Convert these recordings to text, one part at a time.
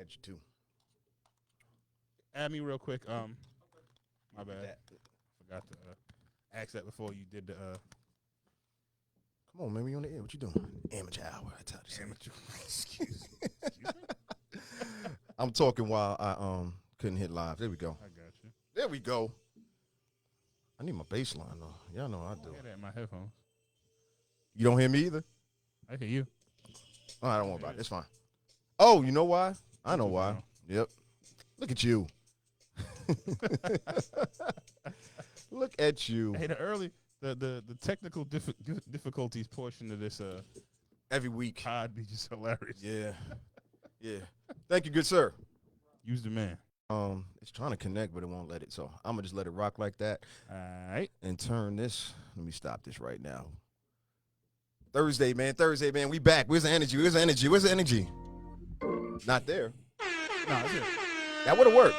add you too. Add me real quick. My bad. Forgot to ask that before you did the. Come on, man. We on the air. What you doing? Amateur hour. I tell you. Amateur. Excuse me. I'm talking while I couldn't hit live. There we go. I got you. There we go. I need my bass line though. Y'all know I do. I hear that in my headphones. You don't hear me either? I hear you. Oh, I don't worry about it. It's fine. Oh, you know why? I know why. Yep. Look at you. Look at you. Hey, the technical difficulties portion of this Every week. pod be just hilarious. Yeah. Yeah. Thank you, good sir. Use the man. It's trying to connect, but it won't let it. So I'm gonna just let it rock like that. All right. And turn this. Let me stop this right now. Thursday, man. We back. Where's the energy? Where's the energy? Not there. No, it's here. That would have worked.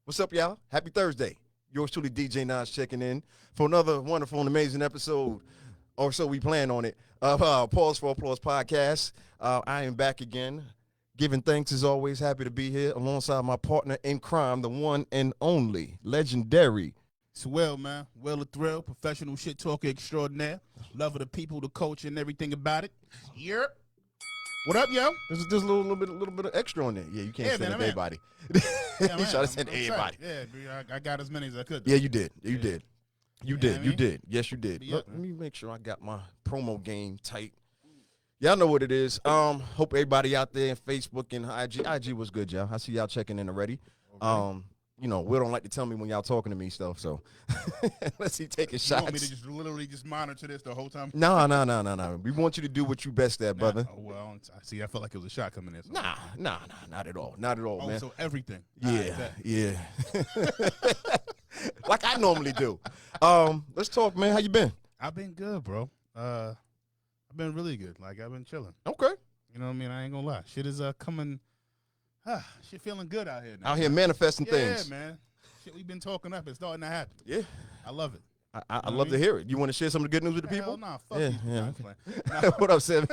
What's up, y'all? Happy Thursday. Yours truly, DJ Nas, checking in for another wonderful and amazing episode, or so we plan on it, of Pause for Applause podcast. I am back again, giving thanks as always. Happy to be here alongside my partner in crime, the one and only, legendary. It's Will, man. Will the Thrill, professional shit talker extraordinaire. Love of the people, the culture, and everything about it. Yep. What up, yo? There's a little bit of extra on there. Yeah, you can't send it to everybody. Yeah, you try to send everybody. Yeah, dude, I got as many as I could. Yeah, you did. You did. You know did. You did. Yes, you did. Yeah, Look, let me make sure I got my promo game tight. Y'all know what it is. Hope everybody out there in Facebook and IG. IG was good, y'all. I see y'all checking in already. Okay. You know, Will don't like to tell me when y'all talking to me stuff, so let's see taking shots. You want me to just literally just monitor this the whole time? No. We want you to do what you best at, brother. Oh, well, I see. I felt like it was a shot coming in. So. Nah, not at all. Not at all, man. So everything. Yeah. Like I normally do. Let's talk, man. How you been? I've been good, bro. I've been really good. Like, I've been chilling. Okay. You know what I mean? I ain't gonna lie. Shit is coming. Shit feeling good out here now. Out here manifesting things. Yeah, man. Shit we've been talking up. It's starting to happen. Yeah. I love it. I love to hear it. You want to share some of the good news with the people? Hell nah. Fuck Yeah, you. yeah. Nah, Okay. What up, Seven?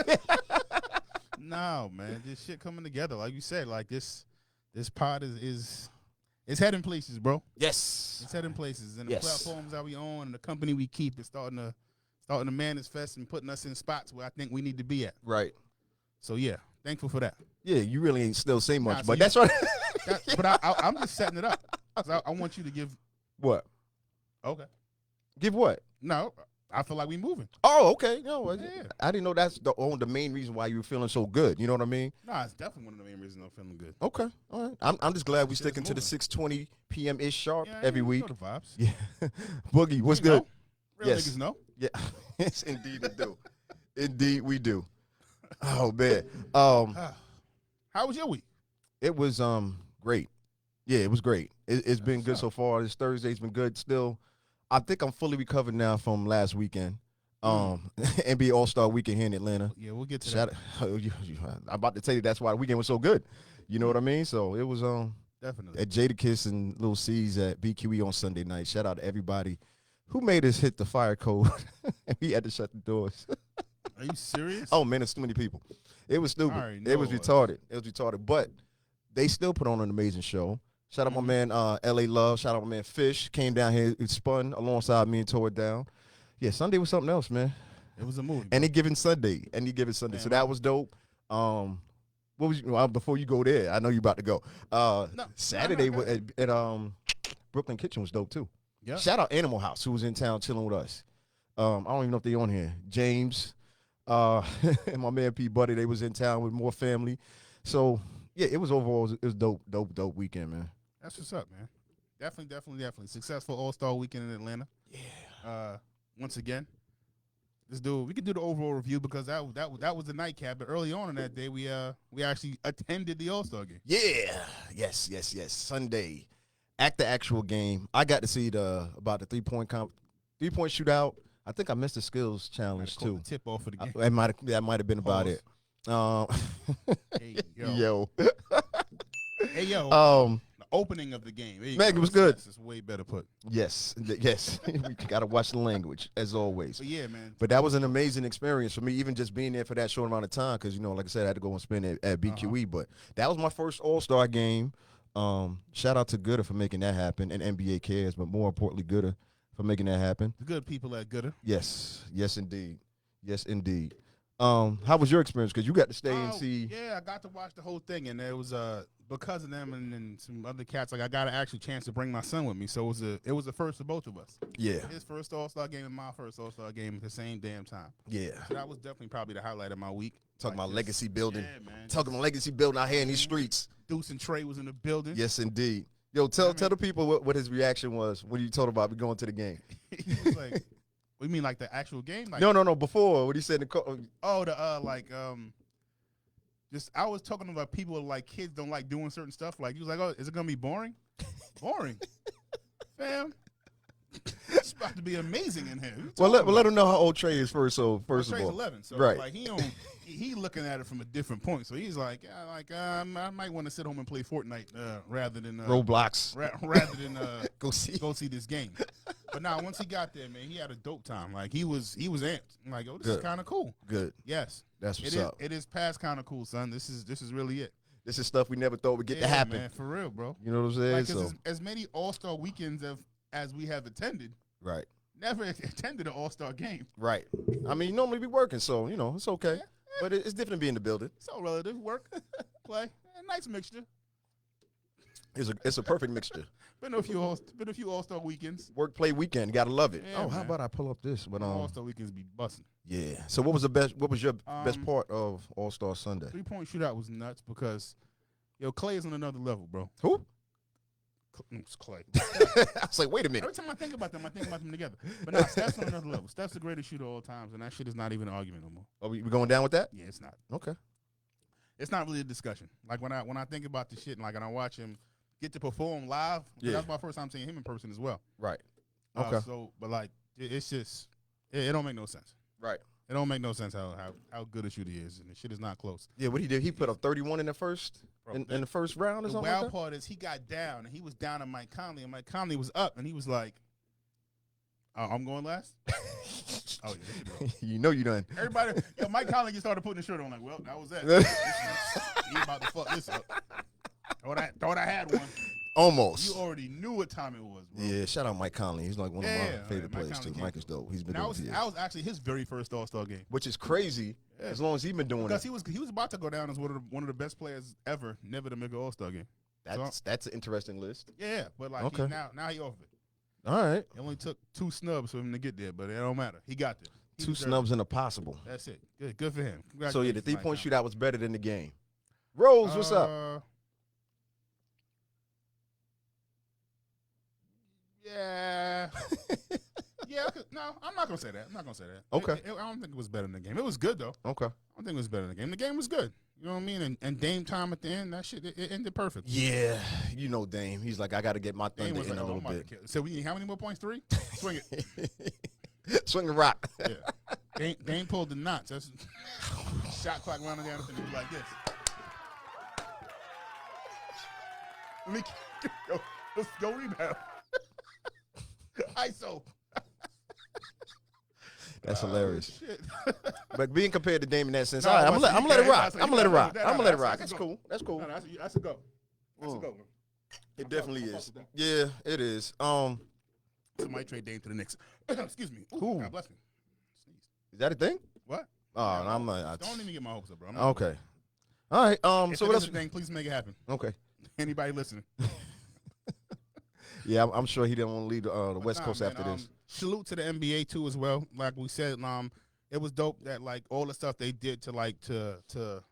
no, man. This shit coming together. Like you said, like this pod is it's heading places, bro. Yes. It's heading places. And the Yes. platforms that we own and the company we keep is starting to manifest and putting us in spots where I think we need to be at. Right. So yeah, thankful for that. Yeah, you really ain't still say much, Nah, but so that's right. But I'm just setting it up. So I want you to give. What? Okay. Give what? No, I feel like we moving. Oh, okay. No, Yeah. I didn't know that's the main reason why you were feeling so good. You know what I mean? Nah, it's definitely one of the main reasons I'm feeling good. Okay. All right. I'm just glad we Shit's sticking to the moving. 6:20 p.m. ish sharp Yeah, every you week. know the vibes. Yeah. Boogie, what's You good? know. Real Yes. niggas know. Yeah. Yes, indeed we do. Indeed we do. Oh man. How was your week? It was great. Yeah, it was great. It's been good so far. This Thursday's been good still. I think I'm fully recovered now from last weekend. NBA Allstar weekend here in Atlanta. Yeah, we'll get to Shout that. out, I'm about to tell you that's why the weekend was so good. You know what I mean? So it was Definitely. at Jadakiss and Little C's at BQE on Sunday night. Shout out to everybody who made us hit the fire code. And we had to shut the doors. Are you serious? Oh man, there's too many people. It was stupid. I already It know was it was. retarded. It was retarded. But they still put on an amazing show. Shout out my man LA Love. Shout out my man Fish. Came down here, it spun alongside me and tore it down. Yeah, Sunday was something else, man. It was a movie. Any given Sunday. So that was dope. What was before you go there? I know you about to go. Saturday at Brooklyn Kitchen was dope too. Yeah. Shout out Animal House, who was in town chilling with us. I don't even know if they on here. James, and my man P Buddy, they was in town with more family. So yeah, it was overall it was dope weekend, man. That's what's up, man. Definitely. Successful All-Star weekend in Atlanta. Yeah. Once again, we can do the overall review because that was the nightcap. But early on in that day, we actually attended the All-Star game. Yeah. Yes. Sunday, at the actual game, I got to see about the 3-point shootout. I think I missed the skills challenge too. The tip off for the game. That might have been about it. Hey yo. Yo. Hey yo. opening of the game. Meg, it was good. It's way better put. Yes. We got to watch the language, as always. But yeah, man. But that was an amazing experience for me, even just being there for that short amount of time, because, like I said, I had to go and spend it at BQE. But that was my first All-Star game. Shout out to Gooder for making that happen, and NBA Cares, but more importantly, Gooder for making that happen. The good people at Gooder. Yes, indeed. Yes, indeed. How was your experience? Because you got to stay and see. Yeah, I got to watch the whole thing, and it was because of them and some other cats. Like I got an actual chance to bring my son with me, so it was a first for both of us. Yeah. His first All-Star game and my first All-Star game at the same damn time. Yeah. So that was definitely probably the highlight of my week. Talking about legacy building. Yeah, man. Talking about legacy building out here in these streets. Deuce and Trey was in the building. Yes, indeed. Yo, tell the people what his reaction was when you told about me going to the game. He was like, "What do you mean, like the actual game?" Like, No. Before what he said in just I was talking about people like kids don't like doing certain stuff. Like he was like, "Oh, is it gonna be boring?" Boring, fam. It's about to be amazing in here. Well, let him know how old Trey is first. So first of Trey's all, 11, so right. like he looking at it from a different point. So he's like, I might want to sit home and play Fortnite rather than Roblox, rather than go see this game. But now once he got there, man, he had a dope time. Like he was amped. I'm like, oh, this is kind of cool. Good. Yes, that's what's up. It is past kind of cool, son. This is really it. This is stuff we never thought would get to happen. Man, for real, bro. You know what I'm saying? Like, as many All-Star weekends as we have attended, right? Never attended an All-Star game. Right. I mean, you normally be working, so it's okay. Yeah. But it's different to be in the building. It's all relative. Work, play, a nice mixture. It's a perfect mixture. Been a few All-Star weekends. Work, play, weekend. Gotta love it. Yeah, how about I pull up this? But All-Star weekends be busting. Yeah. So what was your best part of All-Star Sunday? 3-point shootout was nuts because Clay is on another level, bro. Who? It's Clay. I was like, wait a minute. Every time I think about them together. But nah, Steph's on another level. Steph's the greatest shooter of all times, and that shit is not even an argument no more. Are we going down with that? Yeah, it's not. Okay. It's not really a discussion. Like when I think about the shit and like when I watch him get to perform live, that's my first time seeing him in person as well. Right. Okay. But like it's just it don't make no sense. Right. It don't make no sense how good a shooter he is, and the shit is not close. Yeah, what he did, he put up 31 in the first in the first round or something. The wild like part is he got down and he was down on Mike Conley, and Mike Conley was up, and he was like, "I'm going last." Oh yeah, you know you done. Everybody, Mike Conley just started putting the shirt on. Like, well, that was that. He about to fuck this up. Thought I had one. Almost. You already knew what time it was, bro. Yeah, shout out Mike Conley. He's like one of my favorite players too. Mike is dope. He's been doing it. That was actually his very first All-Star game, which is crazy. Yeah. As long as he's been doing because it, he was about to go down as one of the best players ever, never to make an All-Star game. That's an interesting list. Yeah, but like now he off it. All right. It only took 2 snubs for him to get there, but it don't matter. He got there. 2 snubs and a possible. That's it. Good for him. So yeah, the 3-point shootout was better than the game. Rose, what's up? Yeah. Yeah. No, I'm not gonna say that. Okay. I don't think it was better than the game. It was good though. Okay. I don't think it was better than the game. The game was good. You know what I mean? And Dame time at the end, that shit, it ended perfect. Yeah, you know Dame. He's like, I got to get my thunder in a little bit. So we need how many more points? 3? Swing it. Swing the rock. Yeah. Dame pulled the knots. That's shot clock running down and it was like this. Let's go rebound. ISO. That's hilarious. Shit. But being compared to Dame in that sense, all right, I'm gonna let it rock. I'm gonna let it rock. I'm gonna let it rock. That's cool. That's cool. That's a go. That's a go. It definitely is. Yeah, it is. Somebody trade Dame to the Knicks. Excuse me. Ooh, God bless me. Sneeze. Is that a thing? What? Oh, no, I'm not. Don't even get my hopes up, bro. Okay. All right. So what else? Thing, please make it happen. Okay. Anybody listening? Yeah, I'm sure he didn't want to leave the West Coast after this. Salute to the NBA too as well. Like we said, it was dope that like all the stuff they did to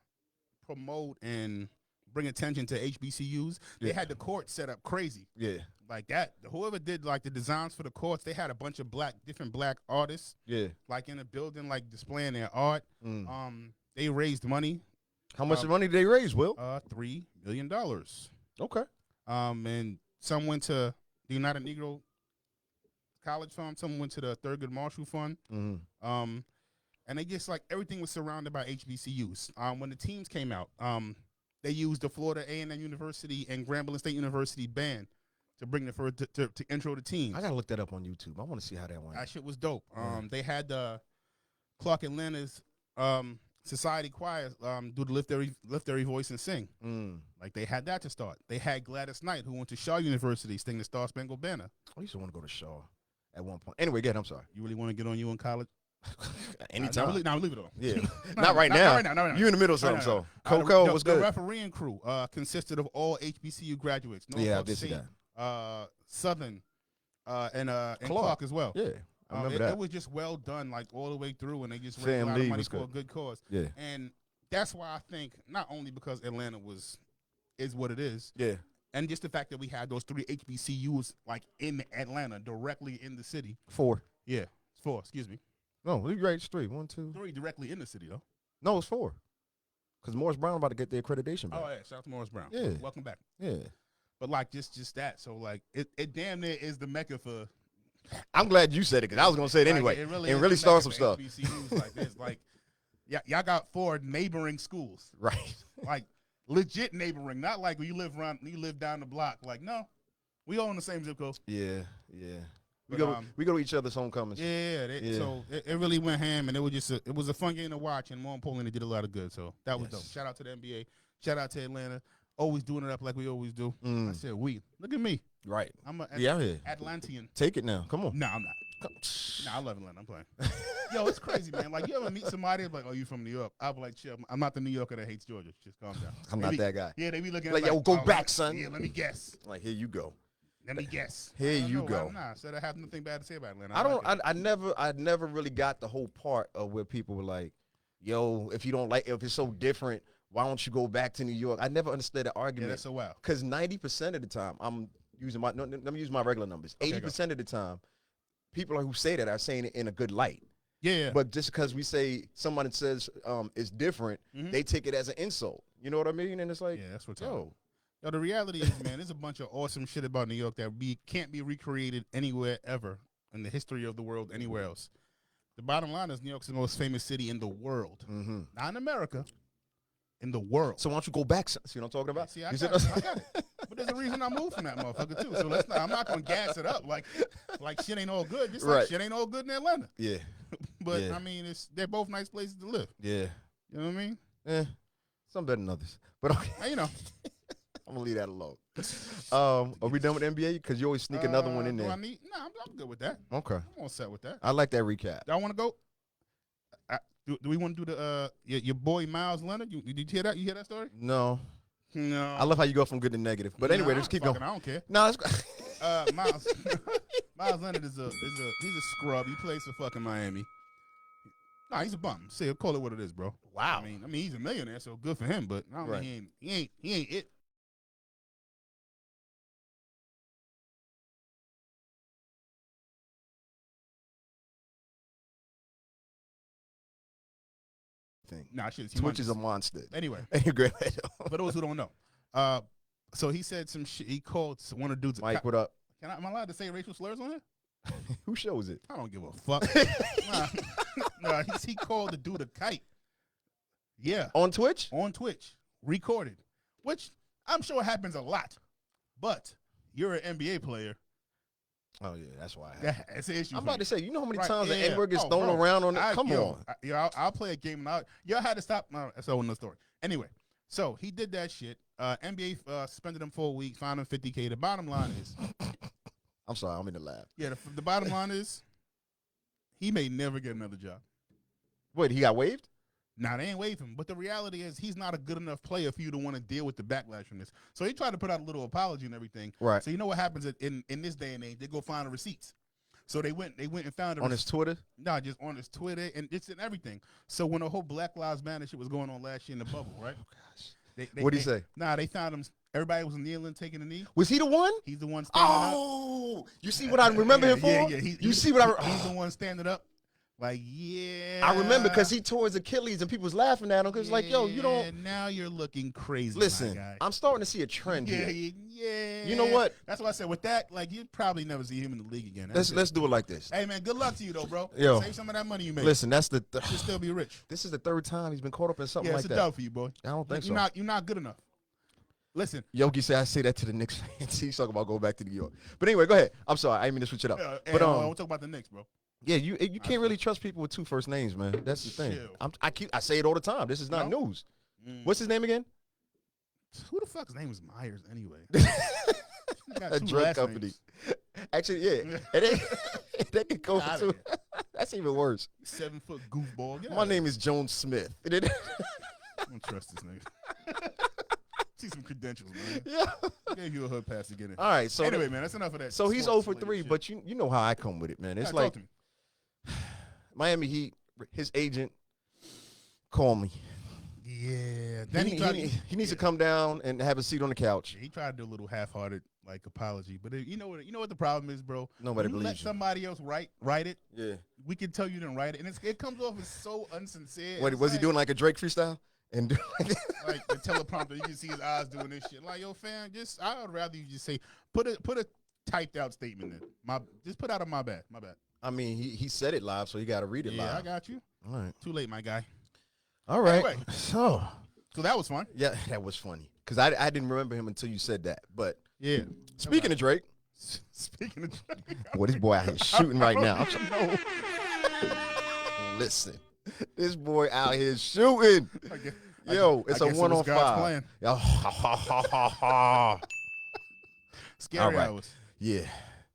promote and bring attention to HBCUs. Yeah. They had the court set up crazy. Yeah. Like that. Whoever did like the designs for the courts, they had a bunch of different black artists. Yeah. Like in the building, like displaying their art. They raised money. How much money did they raise, Will? $3 million. Okay. And some went to the United Negro College Fund. Some went to the Thurgood Marshall Fund. And they just like everything was surrounded by HBCUs. When the teams came out, they used the Florida A&M University and Grambling State University band to bring the first to intro the teams. I gotta look that up on YouTube. I want to see how that went. That shit was dope. They had the Clark Atlanta's society choir do the lift every voice and sing. Like they had that to start. They had Gladys Knight, who went to Shaw University, sing the Star Spangled Banner. I used to want to go to Shaw at one point. Anyway, I'm sorry. You really want to get on you in college? Anytime. No, leave it on. Yeah. Not right now. Not right now. You in the middle of something, so. Coco, what's good? The refereeing crew consisted of all HBCU graduates. I did see that. Southern, and Clark as well. Yeah, I remember that. It was just well done, like all the way through, and they just raised a lot of money for a good cause. Yeah. And that's why I think, not only because Atlanta is what it is. Yeah. And just the fact that we had those 3 HBCUs like in Atlanta, directly in the city. 4. Yeah, it's 4. Excuse me. No, you're right. It's 3. 1, 2. 3 directly in the city, though. No, it's 4. Because Morris Brown about to get the accreditation back. Oh yeah, shout out to Morris Brown. Yeah, welcome back. Yeah, but like just that. So like it damn near is the mecca for. I'm glad you said it because I was gonna say it anyway. It really start some stuff. HBCUs like this, like y'all got 4 neighboring schools, right? Like legit neighboring, not like you live down the block. Like no, we all in the same zip code. Yeah. We go to each other's homecomings. Yeah. So it really went ham, and it was a fun game to watch, and more importantly, it did a lot of good. So that was dope. Shout out to the NBA. Shout out to Atlanta. Always doing it up like we always do. I said we. Look at me. Right. I'm here. Atlantian. Take it now. Come on. No, I'm not. Nah, I love Atlanta. I'm playing. Yo, it's crazy, man. Like, you ever meet somebody like, oh, you from New York? I'll be like, chill. I'm not the New Yorker that hates Georgia. Just calm down. I'm not that guy. Yeah, they be looking like, yo, go back, son. Yeah, let me guess. Like, here you go. Let me guess. Here you go. Nah, said I have nothing bad to say about Atlanta. I never really got the whole part of where people were like, yo, if it's so different, why don't you go back to New York? I never understood the argument. Yeah, that's so wild. Because 90% of the time, let me use my regular numbers. 80% of the time, people who say that are saying it in a good light. Yeah. But just because we say someone says it's different, they take it as an insult. You know what I mean? And it's like, yeah, that's what's yo, the reality is, man, there's a bunch of awesome shit about New York that can't be recreated anywhere ever in the history of the world, anywhere else. The bottom line is New York's the most famous city in the world. Not in America, in the world. So why don't you go back? See what I'm talking about? See, I got it. But there's a reason I moved from that motherfucker, too. So I'm not going to gas it up like shit ain't all good. Just like shit ain't all good in Atlanta. Yeah. But, I mean, they're both nice places to live. Yeah. You know what I mean? Yeah. Some better than others. But okay. You know. I'm going to leave that alone. Are we done with NBA? Because you always sneak another one in there. I'm good with that. Okay. I'm all set with that. I like that recap. Y'all want to go? Do we want to do the your boy Miles Leonard? Did you hear that? You hear that story? No. I love how you go from good to negative. But anyway, let's keep going. I don't care. No, Miles Leonard he's a scrub. He plays for fucking Miami. Nah, he's a bum. Say, call it what it is, bro. Wow. I mean, he's a millionaire, so good for him. But I don't mean, he ain't it. Nah, shit. Twitch is a monster. Anyway, great. For those who don't know, so he said some shit. He called one of the dudes. Mike, what up? Am I allowed to say racial slurs on here? Who shows it? I don't give a fuck. Nah, he called the dude a kite. Yeah. On Twitch? On Twitch. Recorded. Which I'm sure happens a lot. But you're an NBA player. Oh, yeah, that's why. That's the issue. I'm about to say, you know how many times the N-word gets thrown around on it? Come on. I'll play a game. Y'all had to stop. No, that's another story. Anyway, so he did that shit. NBA suspended him for a week, fined him $50K. The bottom line is. I'm sorry, I'm in the lab. Yeah, the bottom line is he may never get another job. Wait, he got waived? Nah, they ain't waive him. But the reality is he's not a good enough player for you to want to deal with the backlash from this. So he tried to put out a little apology and everything. Right. So you know what happens in this day and age? They go find the receipts. So they went and found it on his Twitter? No, just on his Twitter and it's in everything. So when the whole Black Lives Matter shit was going on last year in the bubble, right? Oh gosh. What'd he say? Nah, they found him. Everybody was kneeling, taking a knee. Was he the one? He's the one standing up. Oh, you see what I remember him for? Yeah. He's the one standing up. Like, yeah. I remember because he tore his Achilles and people was laughing at him because like, yo, you don't. Now you're looking crazy. Listen, my guy. I'm starting to see a trend here. Yeah. You know what? That's why I said with that, like, you'd probably never see him in the league again. Let's do it like this. Hey, man, good luck to you, though, bro. Yo. Save some of that money you made. Listen, that's You'll still be rich. This is the third time he's been caught up in something like that. Yeah, it's a dub for you, boy. I don't think so. You're not good enough. Listen, Yogi said I say that to the Knicks fans. He's talking about going back to New York. But anyway, go ahead. I'm sorry. I didn't mean to switch it up. But we'll talk about the Knicks, bro. yeah, you can't really trust people with two first names, man. That's the thing. I say it all the time. This is not news. What's his name again? Who the fuck's name is Meyers anyway? A drug company. Names. Actually, yeah. And they can go for two. That's even worse. 7-foot goofball. My name is Jones Smith. I don't trust this nigga. See some credentials, man. Yeah. Gave you a hood pass to get in. All right. So anyway, man, that's enough of that. So he's 0 for 3, but you know how I come with it, man. It's like Miami Heat, his agent, call me. Yeah. Then he needs to come down and have a seat on the couch. He tried to do a little half-hearted like apology, but you know what the problem is, bro. Nobody believes let you. Somebody else write it. Yeah. We can tell you didn't write it, and it comes off as so unsincere. What was he doing, like a Drake freestyle? And like the teleprompter, you can see his eyes doing this shit. Like, yo, fam, I would rather you just say put a typed out statement in. Just put out my bad. I mean, he said it live, so you got to read it live. Yeah, I got you. All right. Too late, my guy. All right. Anyway, so that was fun. Yeah, that was funny because I didn't remember him until you said that. But yeah. Speaking of Drake. Speaking of Drake. Boy, this boy out here shooting right now. Listen, this boy out here shooting. Yo, it's a 1-on-5. Scary hours. Yeah.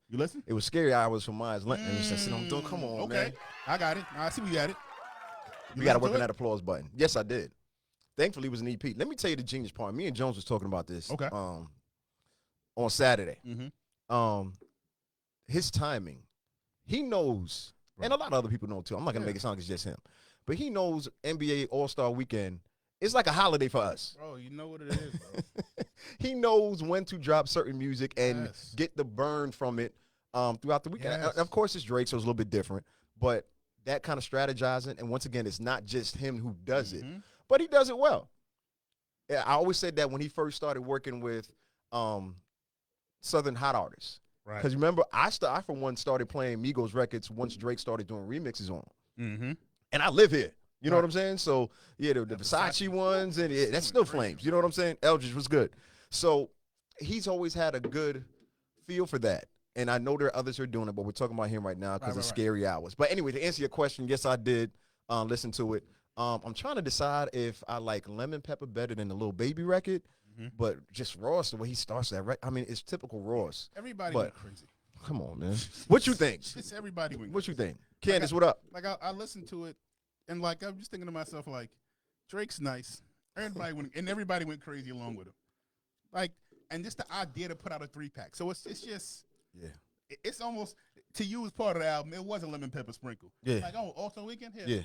You listen? It was scary hours for Meyers. Come on, man. I got it. I see we got it. We got to work on that applause button. Yes, I did. Thankfully, it was an EP. Let me tell you the genius part. Me and Jones was talking about this. Okay. On Saturday. Mm-hmm. His timing. He knows, and a lot of other people know too. I'm not gonna make it sound like it's just him, but he knows NBA All-Star Weekend. It's like a holiday for us. Bro, you know what it is, bro. He knows when to drop certain music and get the burn from it throughout the weekend. Yes. Of course, it's Drake, so it's a little bit different. But that kind of strategizing, and once again, it's not just him who does it, but he does it well. Yeah, I always said that when he first started working with Southern hot artists. Right. Because remember, I for one started playing Migos records once Drake started doing remixes on them. Mm-hmm. And I live here. You know what I'm saying? So, yeah, the Versace ones, and that's still flames. You know what I'm saying? Eldridge was good. So, he's always had a good feel for that. And I know there are others who are doing it, but we're talking about him right now because it's scary hours. But anyway, to answer your question, yes, I did listen to it. I'm trying to decide if I like Lemon Pepper better than the Lil Baby record, but just Ross, the way he starts that record, I mean, it's typical Ross. Everybody went crazy. Come on, man. What you think? It's everybody went crazy. What you think? Candace, what up? Like, I listened to it. And like I'm just thinking to myself, like Drake's nice. Everybody went crazy along with him. Like, and just the idea to put out a 3-pack. So it's just it's almost to use part of the album. It was a lemon pepper sprinkle. Yeah. Like also weekend here. Yeah.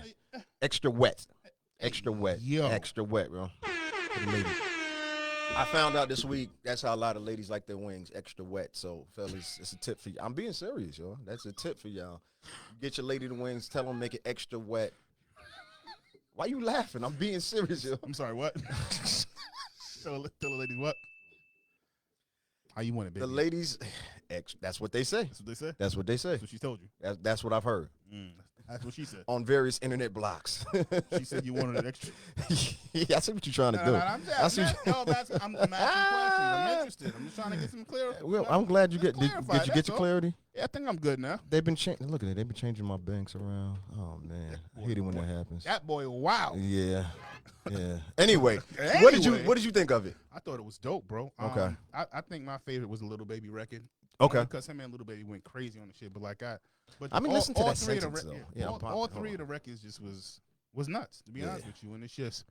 Extra wet. Extra wet. Yo. Extra wet, bro. I found out this week that's how a lot of ladies like their wings extra wet. So, fellas, it's a tip for you. I'm being serious, yo. That's a tip for y'all. Get your lady the wings. Tell them make it extra wet. Why you laughing? I'm being serious, yo. I'm sorry, what? tell the ladies what? How you want it, baby? The ladies, that's what they say. That's what they say? That's what they say. That's what she told you? That's what I've heard. That's what she said. On various internet blocks. She said you wanted it extra. Yeah, I see what you're trying to do. I'm asking questions. I'm interested. I'm just trying to get some clarity. Well, I'm glad you did you get your clarity? Yeah, I think I'm good now. They've been look at it. They've been changing my banks around. Oh man, I hate it when that happens. That boy, wow. Yeah. Anyway, what did you think of it? I thought it was dope, bro. Okay. I think my favorite was the Little Baby record. Okay. Because him and Little Baby went crazy on the shit, but listen to that sentence though. Yeah, all three of the records just was nuts, to be honest with you. And it's just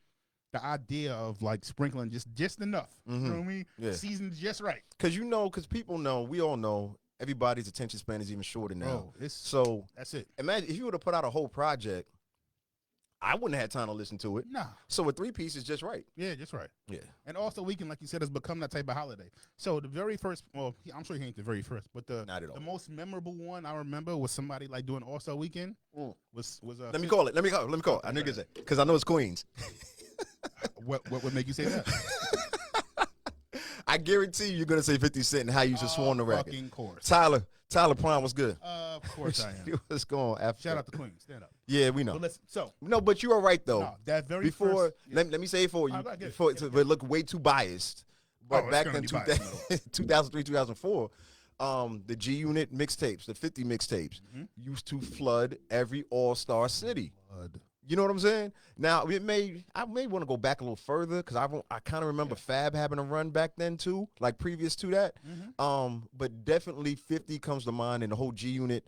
the idea of like sprinkling just enough. You know what I mean? Yeah. Seasoned just right. Because people know, we all know, everybody's attention span is even shorter now. Bro, so that's it. Imagine if you would have put out a whole project, I wouldn't have had time to listen to it. Nah. So a 3-piece is just right. Yeah, just right. Yeah. And also weekend, like you said, has become that type of holiday. So the very first, well, I'm sure he ain't the very first, but the most memorable one I remember was somebody like doing All-Star Weekend. Was Let me call it. I know you're gonna say, because I know it's Queens. What would make you say that? I guarantee you're gonna say 50 Cent and how you just sworn the record. Fucking course. Tyler Prime was good. Of course I am. What's going after? Shout out to Queens. Stand up. Yeah, we know. But listen, but you are right though. No, that very before first, let me say it for you. Before it look way too biased. But it's back gonna in be biased in the middle. 2003, 2004, the G Unit mixtapes, the 50 mixtapes, used to flood every All-Star city. You know what I'm saying? Now I may want to go back a little further because I kind of remember Fab having a run back then too, like previous to that. But definitely 50 comes to mind, and the whole G Unit,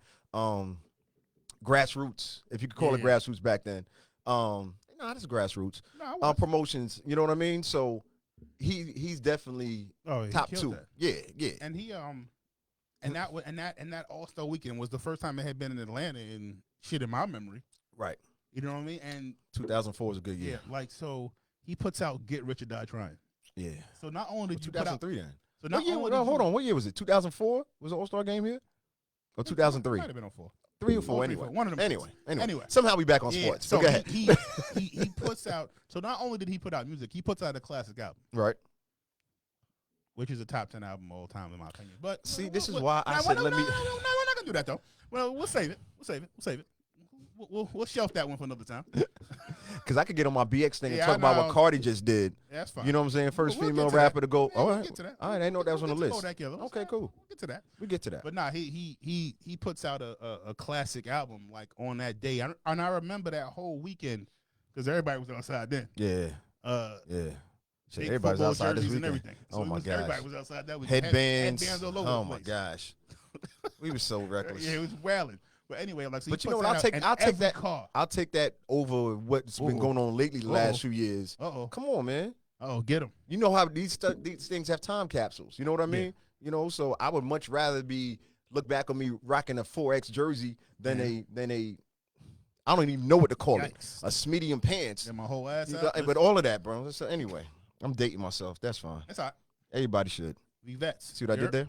grassroots, if you could call it grassroots back then. No, that's grassroots. No, promotions, you know what I mean? So he's definitely top two. That. Yeah. And he and that All-Star weekend was the first time it had been in Atlanta in shit in my memory. Right. You know what I mean? And 2004 was a good year. Yeah, like so he puts out Get Rich or Die Trying. Yeah. So not only did you 2003 then. So not hold on. What year was it? 2004 was the All-Star game here? Or 2003? Might have been on 4. 3 or 4 anyway. 4. One of them. Anyway. Somehow we back on sports. So go ahead. he puts out. So not only did he put out music, he puts out a classic album. Right. Which is a top 10 album of all time in my opinion. But see, this is why I said let me. No, we're not gonna do that though. Well, we'll save it. We'll shelf that one for another time. Because I could get on my BX thing and talk about what Cardi just did. Yeah, that's fine. You know what I'm saying? First female rapper to go. All right. We'll get to that. All right, I didn't know that was on the list. Okay, cool. We'll get to that. We get to that. But nah, he puts out a classic album like on that day, and I remember that whole weekend because everybody was outside then. Yeah. Shit, everybody's outside this weekend. And everything. So my gosh. Everybody was outside that weekend. Headbands. All over Oh the my place. gosh. We were so reckless. Yeah, it was wailing. But anyway, like, so but you know what? I'll take that. Car. I'll take that over what's been going on lately the last few years. Come on, man. Get them. You know how these things have time capsules. You know what I mean? Yeah. You know, so I would much rather look back on me rocking a 4X jersey than a I don't even know what to call it. A Smitty pants. Get my whole ass out. But all of that, bro. So anyway, I'm dating myself. That's fine. That's all right. Everybody should. We vets. See what I did there?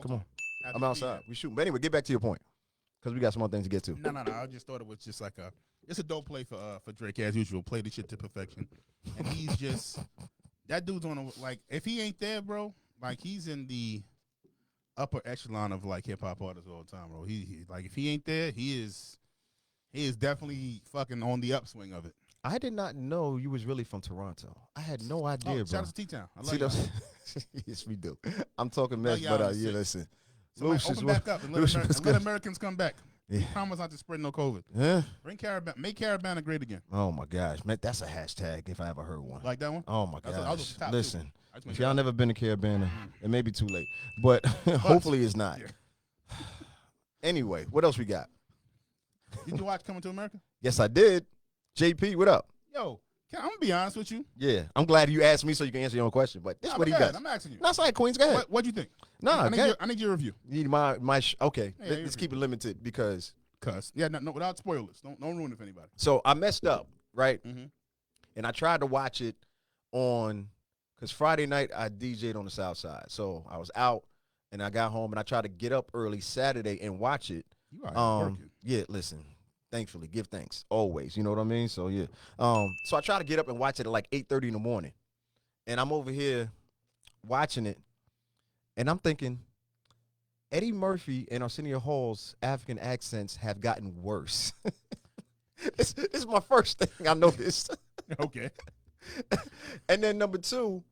Come on. I'm outside. We shoot. But anyway, get back to your point. Because we got some more things to get to. No. I just thought it was just like it's a dope play for Drake as usual. Play the shit to perfection. And he's just, that dude's on if he ain't there, bro, like he's in the upper echelon of like hip hop artists all the time, bro. He like if he ain't there, he is definitely fucking on the upswing of it. I did not know you was really from Toronto. I had no idea, bro. Shout out to T-Town. I love you. Yes, we do. I'm talking mess, but listen. Open back up and let Americans come back. Yeah. Promise not to spread no COVID. Yeah. Make Carabana great again. Oh my gosh, man, that's a hashtag if I ever heard one. Like that one? Oh my gosh. Listen, two. if y'all never been to Carabana, it may be too late, but hopefully it's not. Yeah. Anyway, what else we got? Did you watch Coming to America? Yes, I did. JP, what up? Yo, I'm gonna be honest with you. Yeah, I'm glad you asked me so you can answer your own question. But this is what he does. I'm asking you. That's like Queens. Go ahead. What'd you think? I need your review. You need okay. Yeah, let's keep it limited because. No, without spoilers. Don't ruin it for anybody. So I messed up, right? Mm-hmm. And I tried to watch it because Friday night I DJ'd on the South Side. So I was out and I got home and I tried to get up early Saturday and watch it. You are working. Yeah, listen. Thankfully, give thanks always. You know what I mean? So yeah. So I try to get up and watch it at like 8:30 in the morning, and I'm over here watching it, and I'm thinking, Eddie Murphy and Arsenio Hall's African accents have gotten worse. This is my first thing I noticed. Okay. And then number two,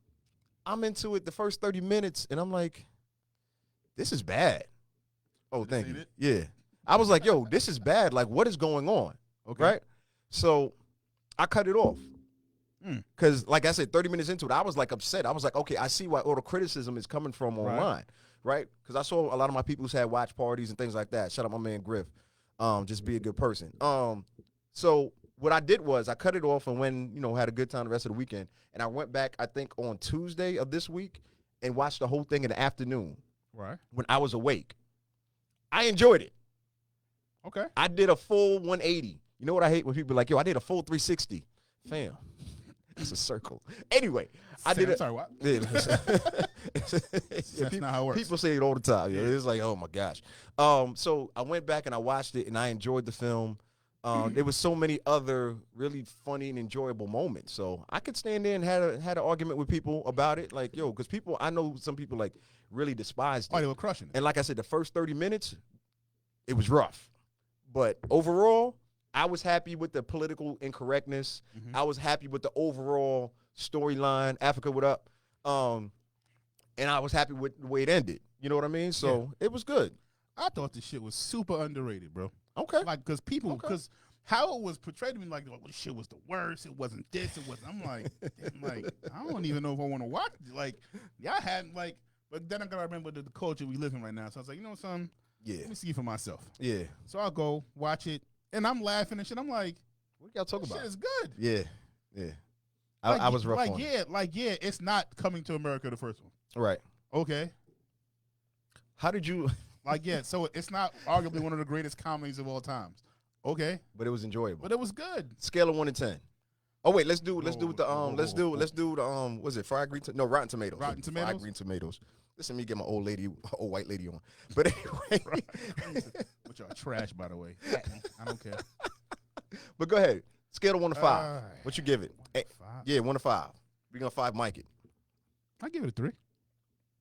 I'm into it the first 30 minutes, and I'm like, this is bad. Oh, thank you. Yeah. I was like, yo, this is bad. Like, what is going on? Okay. Right? So I cut it off. Because, like I said, 30 minutes into it, I was, like, upset. I was like, okay, I see why all the criticism is coming from online. Right? Because I saw a lot of my people who had watch parties and things like that. Shout out my man Griff. Just be a good person. So what I did was I cut it off and had a good time the rest of the weekend. And I went back, I think, on Tuesday of this week and watched the whole thing in the afternoon. Right. When I was awake. I enjoyed it. Okay. I did a full 180. You know what I hate when people are like, yo, I did a full 360. Fam. It's a circle. Anyway, I did it. Sorry, what? Yeah, That's not how it works. People say it all the time. Yeah. It's like, oh my gosh. So I went back and I watched it and I enjoyed the film. There was so many other really funny and enjoyable moments. So I could stand there and had an argument with people about it. Like, yo, because I know some people like really despised it. Oh, they were crushing it. And like I said, the first 30 minutes, it was rough. But overall, I was happy with the political incorrectness. Mm-hmm. I was happy with the overall storyline. Africa, what up? And I was happy with the way it ended. You know what I mean? So it was good. I thought this shit was super underrated, bro. Okay. Like, because how it was portrayed to me, like, oh, this shit was the worst. It wasn't this. It wasn't. I'm like, I don't even know if I want to watch it. Like, y'all hadn't, like, but then I gotta remember the culture we live in right now. So I was like, you know something? Yeah. Let me see for myself. Yeah. So I'll go watch it, and I'm laughing and shit. I'm like, what y'all talking about? Shit is good. Yeah. Yeah. Like, I was rough on it. It's not Coming to America, the first one. Right. Okay. How did you? So it's not arguably one of the greatest comedies of all times. Okay. But it was enjoyable. But it was good. Scale of 1 to 10. Oh wait, let's do the was it fried green? No, Rotten Tomatoes. Rotten Tomatoes. Fried green tomatoes. Listen, to me get my old white lady on. But anyway, which are trash, by the way. I don't care. But go ahead. Scale of 1 to 5. Right. What you give it? 5. Yeah, 1 to 5. We're gonna 5 Mike it. I give it a 3.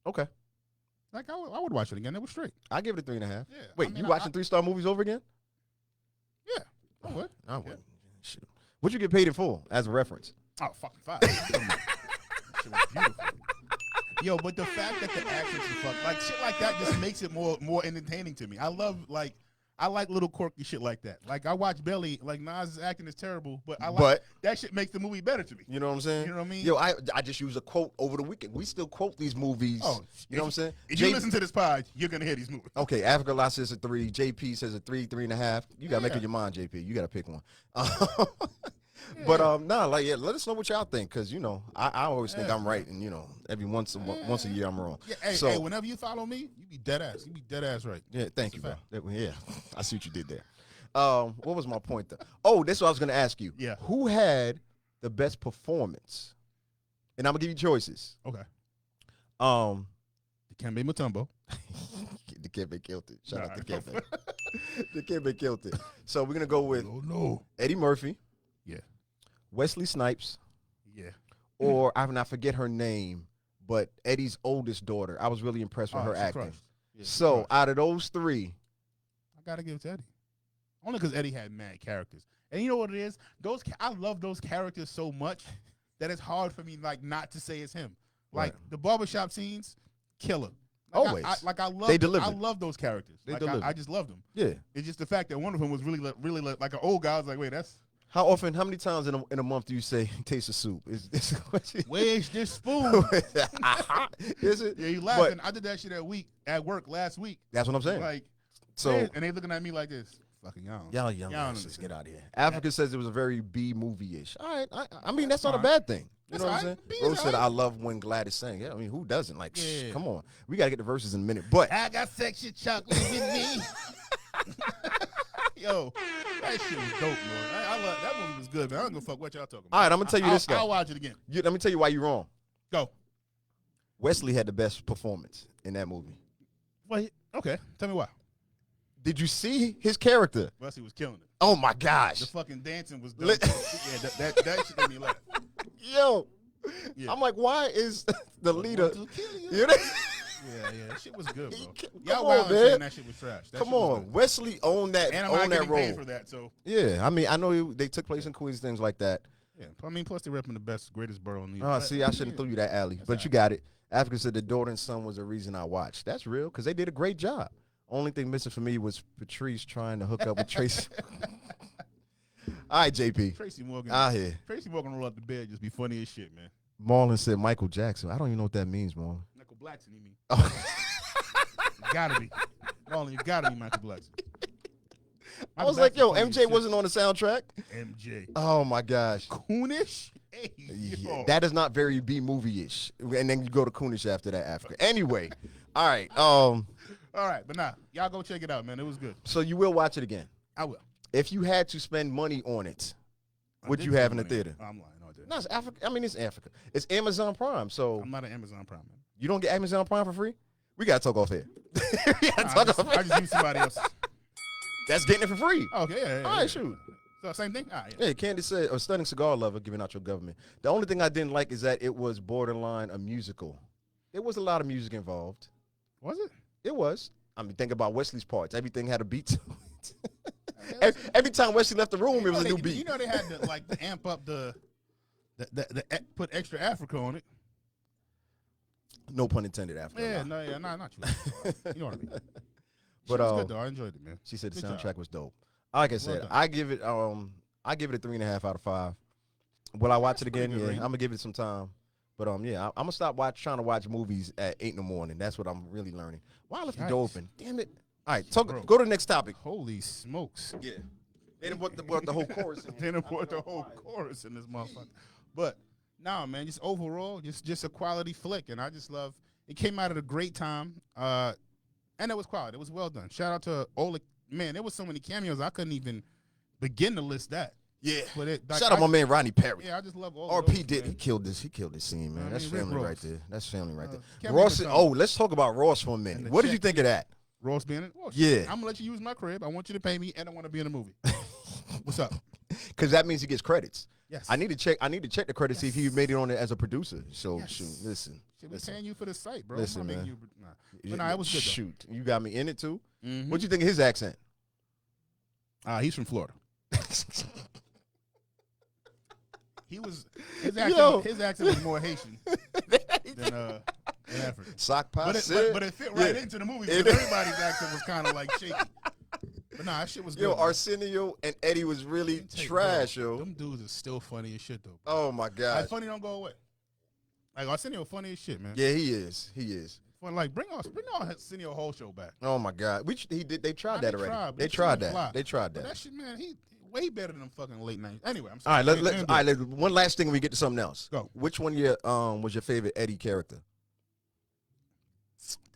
Okay. Like I would watch it again. It was straight. I give it a 3.5. Yeah. Wait, you watching 3-star movies over again? Yeah. I would. I would. Shit. What you get paid it for as a reference? Oh, fucking 5. That shit was beautiful. Yo, but the fact that the actors are like shit like that just makes it more entertaining to me. I like little quirky shit like that. Like I watch Belly, like Nas' acting is terrible, but that shit makes the movie better to me. You know what I'm saying? You know what I mean? Yo, I just used a quote over the weekend. We still quote these movies. Oh, you know what I'm saying? If you listen to this pod, you're gonna hear these movies. Okay, Africa Lost says a 3. JP says a 3, 3.5. You gotta make up your mind, JP. You gotta pick one. But let us know what y'all think, because I always think I'm right, and every once a year I'm wrong. Yeah, hey, whenever you follow me, you be dead ass. You be dead ass right. Yeah, thank you, bro. Yeah, I see what you did there. What was my point though? Oh, that's what I was gonna ask you. Yeah. Who had the best performance? And I'm gonna give you choices. Okay. The Dikembe Mutombo. The Dikembe killed it. Shout out to Dikembe. Dikembe killed it. So we're gonna go with Eddie Murphy. Yeah. Wesley Snipes. Yeah. Or I forget her name, but Eddie's oldest daughter. I was really impressed with her acting. Yeah, so out of those 3, I gotta give it to Eddie. Only because Eddie had mad characters, and you know what it is? I love those characters so much that it's hard for me not to say it's him. Like the barbershop scenes, killer. Always. I love those characters. I just loved them. Yeah. It's just the fact that one of them was really like an old guy. I was like, wait, that's. How many times in a month do you say taste of soup? Where's this spoon? Is it? Yeah, you laughing. I did that shit at work last week. That's what I'm saying. Like, and they looking at me like this. Fucking y'all young. Let's get out of here. Africa says it was a very B movie-ish. All right. I mean, that's not a bad thing. You know what I'm saying? Rose said, I love when Gladys sang. Yeah, I mean, who doesn't? Like, come on. We got to get the verses in a minute. But I got sexy chocolate with me. Yo, that shit was dope, man. I love that movie was good, man. I don't give a fuck what y'all talking about. All right, I'm gonna tell you this though. I'll watch it again. Let me tell you why you're wrong. Go. Wesley had the best performance in that movie. Well, okay. Tell me why. Did you see his character? Wesley was killing it. Oh my gosh. The fucking dancing was dope. Yeah, that shit made me laugh. Yo. Yeah. I'm like, why is the leader? You know? Yeah, that shit was good, bro. Y'all wild saying that shit was trash. Come on, Wesley owned that. And I'm not getting role. paid for that, so. Yeah, I mean, I know they took place in Queens, things like that. Yeah, I mean, plus they're repping the greatest borough in New York. Oh, see, I shouldn't throw you that alley, but you got it. Africa said the daughter and son was the reason I watched. That's real, because they did a great job. Only thing missing for me was Patrice trying to hook up with Tracy. All right, JP. Tracy Morgan. Out here. Tracy Morgan roll up the bed, just be funny as shit, man. Marlon said Michael Jackson. I don't even know what that means, Marlon. Michael Blackson, you mean? Oh. You gotta be. Marlon, you gotta be Michael Blackson. I was like, yo, MJ wasn't on the soundtrack. MJ. Oh my gosh. Coonish? Hey, yeah, that is not very B movie-ish. And then you go to Coonish after that, Africa. Anyway, all right. All right, but y'all go check it out, man. It was good. So you will watch it again? I will. If you had to spend money on it, would you have in the theater? I'm lying. No, I didn't. No, it's Africa. I mean, it's Africa. It's Amazon Prime, so. I'm not an Amazon Prime, man. You don't get Amazon Prime for free? We got to talk off here. I just use somebody else. That's getting it for free. Okay, yeah. All right, shoot. So same thing? All right, yeah. Candy said, a stunning cigar lover giving out your government. The only thing I didn't like is that it was borderline a musical. There was a lot of music involved. Was it? It was. I mean, think about Wesley's parts. Everything had a beat to it. Every time Wesley left the room, it was a new beat. You know they had to amp up the put extra Africa on it. No pun intended after. Yeah, not you. You know what I mean. But She was good though. I enjoyed it, man. She said the Good soundtrack job. was dope. Like I said, done. I give it a 3.5 out of 5. Will I watch it again? pretty good Yeah, rating. I'm gonna give it some time. But yeah, I'm gonna stop trying to watch movies at 8 in the morning. That's what I'm really learning. Why I left the door Nice. open? Damn it! All right, Bro. go to the next topic. Holy smokes. Yeah, they done brought the whole chorus. In They here. done brought the whole chorus in this motherfucker. But nah, man, just overall, just a quality flick, and I just love. It came out at a great time, and it was quality. It was well done. Shout out to Oleg. Man, there was so many cameos I couldn't even begin to list that. Yeah. But Shout out my man Rodney Perry. Yeah, I just love all. RP of those, did. man. He killed this. He killed this scene, man. I That's mean, Rick family right Ross. there. That's family right there. Kevin Ross. Bacon. Let's talk about Ross for a minute. And the What did you check. think of that? Ross being in. Oh, Yeah. I'm gonna let you use my crib. I want you to pay me, and I want to be in a movie. What's up? Because that means he gets credits. Yes. I need to check the credits, see if he made it on it as a producer. So Yes. shoot, listen. Shit, we paying you for the site, bro. Listen, I'm not man. making you. Nah. But nah, it was good. Though. Shoot, you got me in it too. Mhm. What you think of his accent? He's from Florida. His Yo. accent was more Haitian than African. Sock pop. But it fit right into the movie because everybody's accent was kind of like shaky. But nah, that shit was good. Yo, man. Arsenio and Eddie was really trash, yo. Them dudes are still funny as shit though. Oh my god. Like funny don't go away. Like Arsenio funny as shit, man. Yeah, he is. He is. Fun, like bring Arsenio whole show back. Oh my god. They tried Nah, that they already. tried, but They it tried didn't fly. that. They tried But that. that shit, man, he way better than them fucking late 90s. Anyway, I'm All sorry. right, one last thing and we get to something else. Go. Which one was your favorite Eddie character?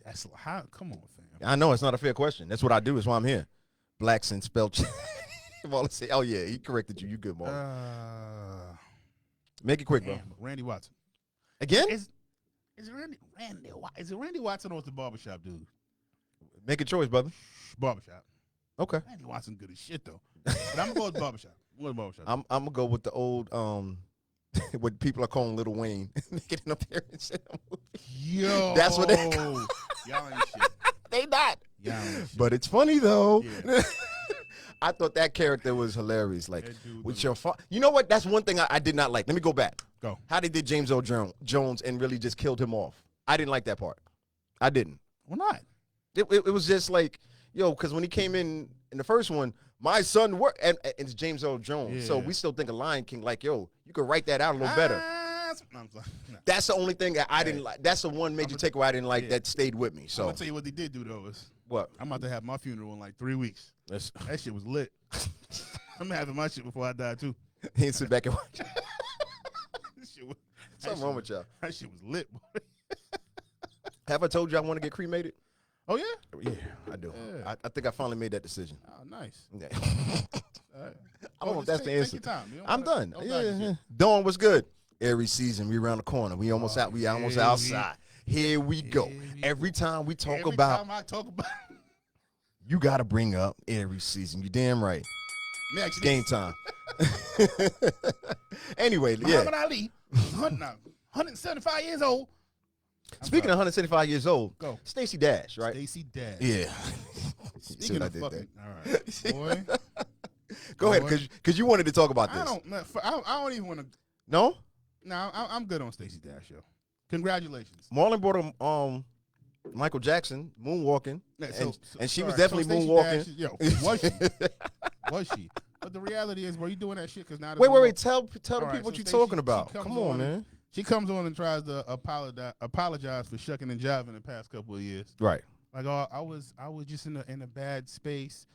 That's how. Come on, fam. I know it's not a fair question. That's what I do. That's why I'm here. Blacks and spell check. Marlon say, oh yeah, he corrected you. You good, Marlon. Make it quick, bro. Damn, Randy Watson. Again? Is it Randy Watson or is the barbershop dude? Make a choice, brother. Barbershop. Okay. Randy Watson good as shit though. But I'm gonna go with barbershop. I'm gonna go with the old what people are calling Lil Wayne making an appearance in the movie. Yo, That's what they y'all ain't shit. They not. Y'all ain't shit. But it's funny though. Yeah. I thought that character was hilarious. Like That dude with was- your you know what? That's one thing I did not like. Let me go back. Go. How they did James Earl Jones and really just killed him off. I didn't like that part. I didn't. Why not? It was just like, yo, because when he came in the first one, my son worked, and it's James Earl Jones. So Yeah. we still think of Lion King like, yo, you could write that out a little better. No, I'm sorry. No. That's the only thing that I didn't like. That's the one major takeaway I didn't like that stayed with me. I'm So gonna tell you what they did do though is what? I'm about to have my funeral in like 3 weeks. That's, That shit was lit. I'm having my shit before I die too. he didn't sit back and watch. That shit was, Something wrong with y'all. that shit was lit, boy. Have I told you I want to get cremated? Oh yeah? Yeah, I do. Yeah. I think I finally made that decision. Oh, nice. Yeah. All right. I don't know if just that's the take answer. your time. You don't I'm gotta- done. don't Yeah, gotta yeah. shit. Dawn was good. Every season, we around the corner. We almost out. We almost here we- outside. Here we go. Here we Every time we talk Every about, time I talk about you got to bring up every season. You damn right. me actually Game time. Anyway, yeah. Muhammad Ali, 175 years old. Speaking of 175 years old, Go. Stacey Dashed, right? Stacey Dashed. Yeah. Speaking See what I of did fucking, there? all right, boy. Go ahead, Boy. because you wanted to talk about I this. don't even want to. No? No, I'm good on Stacey Dashed, yo. Congratulations. Marlon brought him Michael Jackson moonwalking, Yeah, and she was all right, definitely Stacey moonwalking. Dashed, yo, was she? Was she? But the reality is, bro, you doing that shit because now. Wait. Tell the All right, people what so you're Stacey, talking she about. comes Come on, on man. She comes on and tries to apologize for shucking and jiving the past couple of years. Right. Like, oh, I was just in a bad space.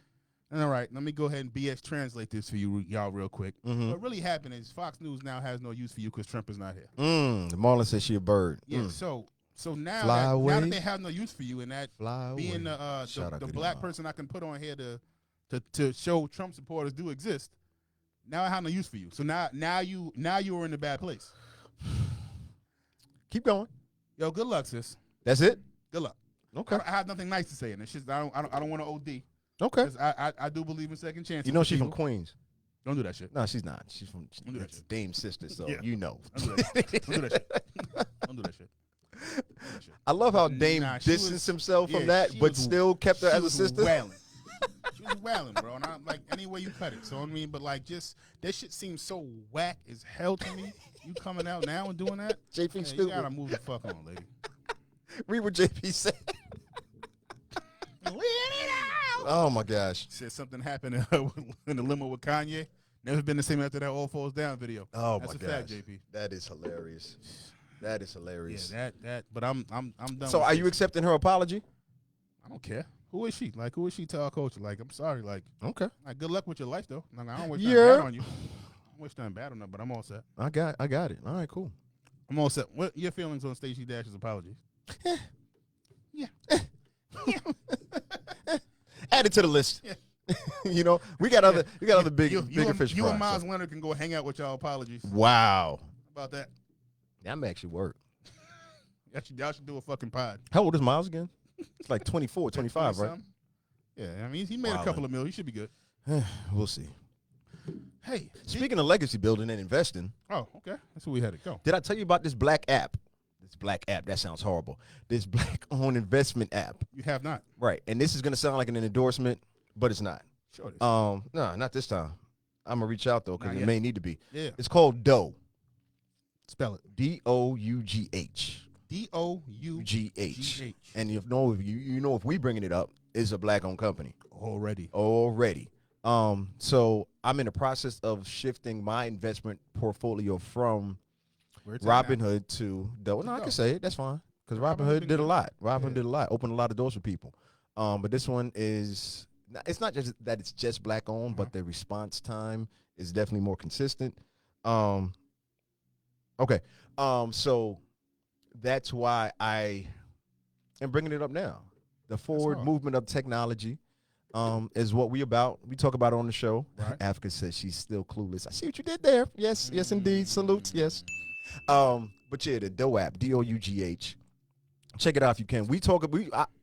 And all right, let me go ahead and BS translate this for y'all real quick. Mhm. What really happened is Fox News now has no use for you because Trump is not here. Marlon says she a bird. Yeah, so now Fly now away. that they have no use for you and that Fly being away. Shout out the to black them. person I can put on here to show Trump supporters do exist, now I have no use for you. So now you are in a bad place. Keep going. Yo, good luck, sis. That's it? Good luck. Okay. I have nothing nice to say, and it's just I don't want to OD. Okay. 'Cause I do believe in second chances. You know for she's from people. Queens. Don't do that shit. No, she's not. She's from Don't do that it's shit. Dame's sister, so Yeah. you know. Don't do that shit. Don't do that shit. Don't do that shit. Don't do that shit. I love how Dame Nah, she distanced was- himself from yeah, that, she but was- still kept her She as a was sister. wailing. She was wailing, bro. And I'm like, any way you cut it. So I mean, but like, just that shit seems so whack as hell to me. You coming out now and doing that? JP Hey, you stupid. gotta move the fuck on, lady. Read what JP said. Oh my gosh. Said something happened in the limo with Kanye. Never been the same after that All Falls Down video. Oh That's my a gosh. fact, JP. That is hilarious. That is hilarious. Yeah, that. But I'm done. So with are this. you accepting her apology? I don't care. Who is she? Like, who is she to our culture? Like, I'm sorry. Like, Okay. good luck with your life, though. Like, I don't wish Yeah. nothing bad on you. I don't wish nothing bad on her, but I'm all set. I got it. All right, cool. I'm all set. What your feelings on Stacey Dash's apologies? Yeah. Add it to the list. Yeah. You know, we got other bigger fish. You and fry, Miles so. Leonard can go hang out with y'all apologies. Wow. How about that? That may actually work. Y'all should do a fucking pod. How old is Miles again? It's like 24, 25, right? Yeah, I mean, he made a couple of mil. He should be good. We'll see. Hey, Speaking of legacy building and investing, oh, okay. That's where we had to go. did I tell you about this black app? This black app, that sounds horrible. This black-owned investment app. You have not. Right. And this is going to sound like an endorsement, but it's not. Sure it is. No, not this time. I'm going to reach out, though, because Not it yet. may need to be. Yeah. It's called Dough. Spell it. Dough. Dough. And you know if we bringing it up, it's a black-owned company. Already. So I'm in the process of shifting my investment portfolio from Where it's at now. Robinhood to Dough. No, I Dough. can say it. That's fine. Because Robinhood Robinhood been did a good. lot. Robinhood Yeah. did a lot. Opened a lot of doors for people. But this one is, it's not just that it's just black owned, but the response time is definitely more consistent. Okay. So that's why I am bringing it up now. The forward hard. movement of technology is what we about. We talk about it on the show. Right. Africa says she's still clueless. I see what you did there. Yes, yes, indeed. Salutes. Yes. But yeah, the Dough app, Dough. Check it out if you can.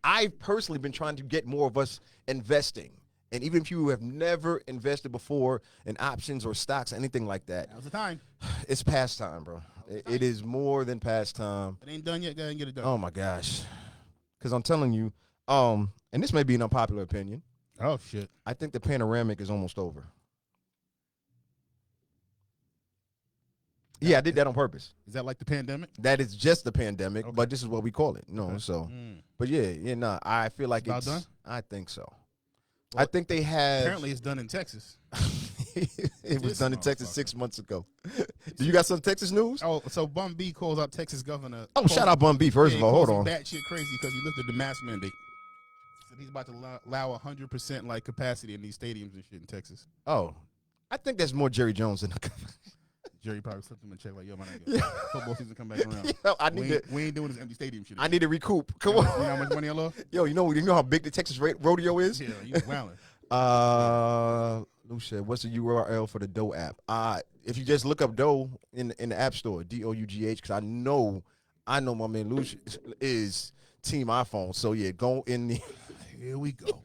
I've personally been trying to get more of us investing. And even if you have never invested before in options or stocks, anything like that, Now's the time. it's past time, bro. It is more than past time. It ain't done yet. Go ahead and get it done. Oh my gosh. Because I'm telling you, and this may be an unpopular opinion, Oh, shit. I think the panoramic is almost over. Yeah, I did that on purpose. Is that like the pandemic? That is just the pandemic, Okay. but this is what we call it. No, Okay. so, Mm. but yeah, I feel like About it's done? I think so. Well, I think they have. Apparently, it's done in Texas. it was This done in Texas motherfucker. 6 months ago. Do you got some Texas news? Oh, so Bun B calls out Texas governor. Oh, shout out Bun B, first of all. Hold on. That shit crazy because he lifted the mask mandate. Said he's about to allow 100% like capacity in these stadiums and shit in Texas. Oh, I think that's more Jerry Jones than the. Jerry probably slipped him a check like, yo, my nigga, football season come back around. We ain't doing this empty stadium shit. I need to recoup. Come You on. know how much money I lost? Yo, you know how big the Texas rodeo is? Yeah, you wildin'. Lucia, what's the URL for the Dough app? If you just look up Dough in the App Store, Dough, because I know my man Lucia is Team iPhone. So yeah, go in the. Here we go.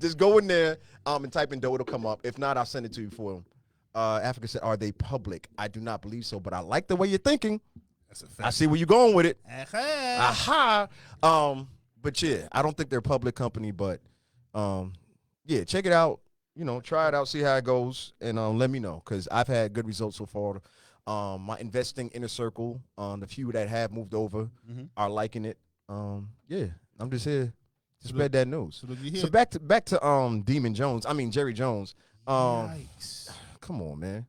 Just go in there and type in Dough. It'll come up. If not, I'll send it to you for him. Africa said, "Are they public?" I do not believe so, but I like the way you're thinking. That's a fact. I see where you're going with it. Aha. Aha. But yeah, I don't think they're a public company, but yeah, check it out. You know, try it out, see how it goes, and let me know because I've had good results so far. My investing inner circle, the few that have moved over, are liking it. Yeah, I'm just here to spread that news. So back to Jerry Jones. Yikes. Come on, man.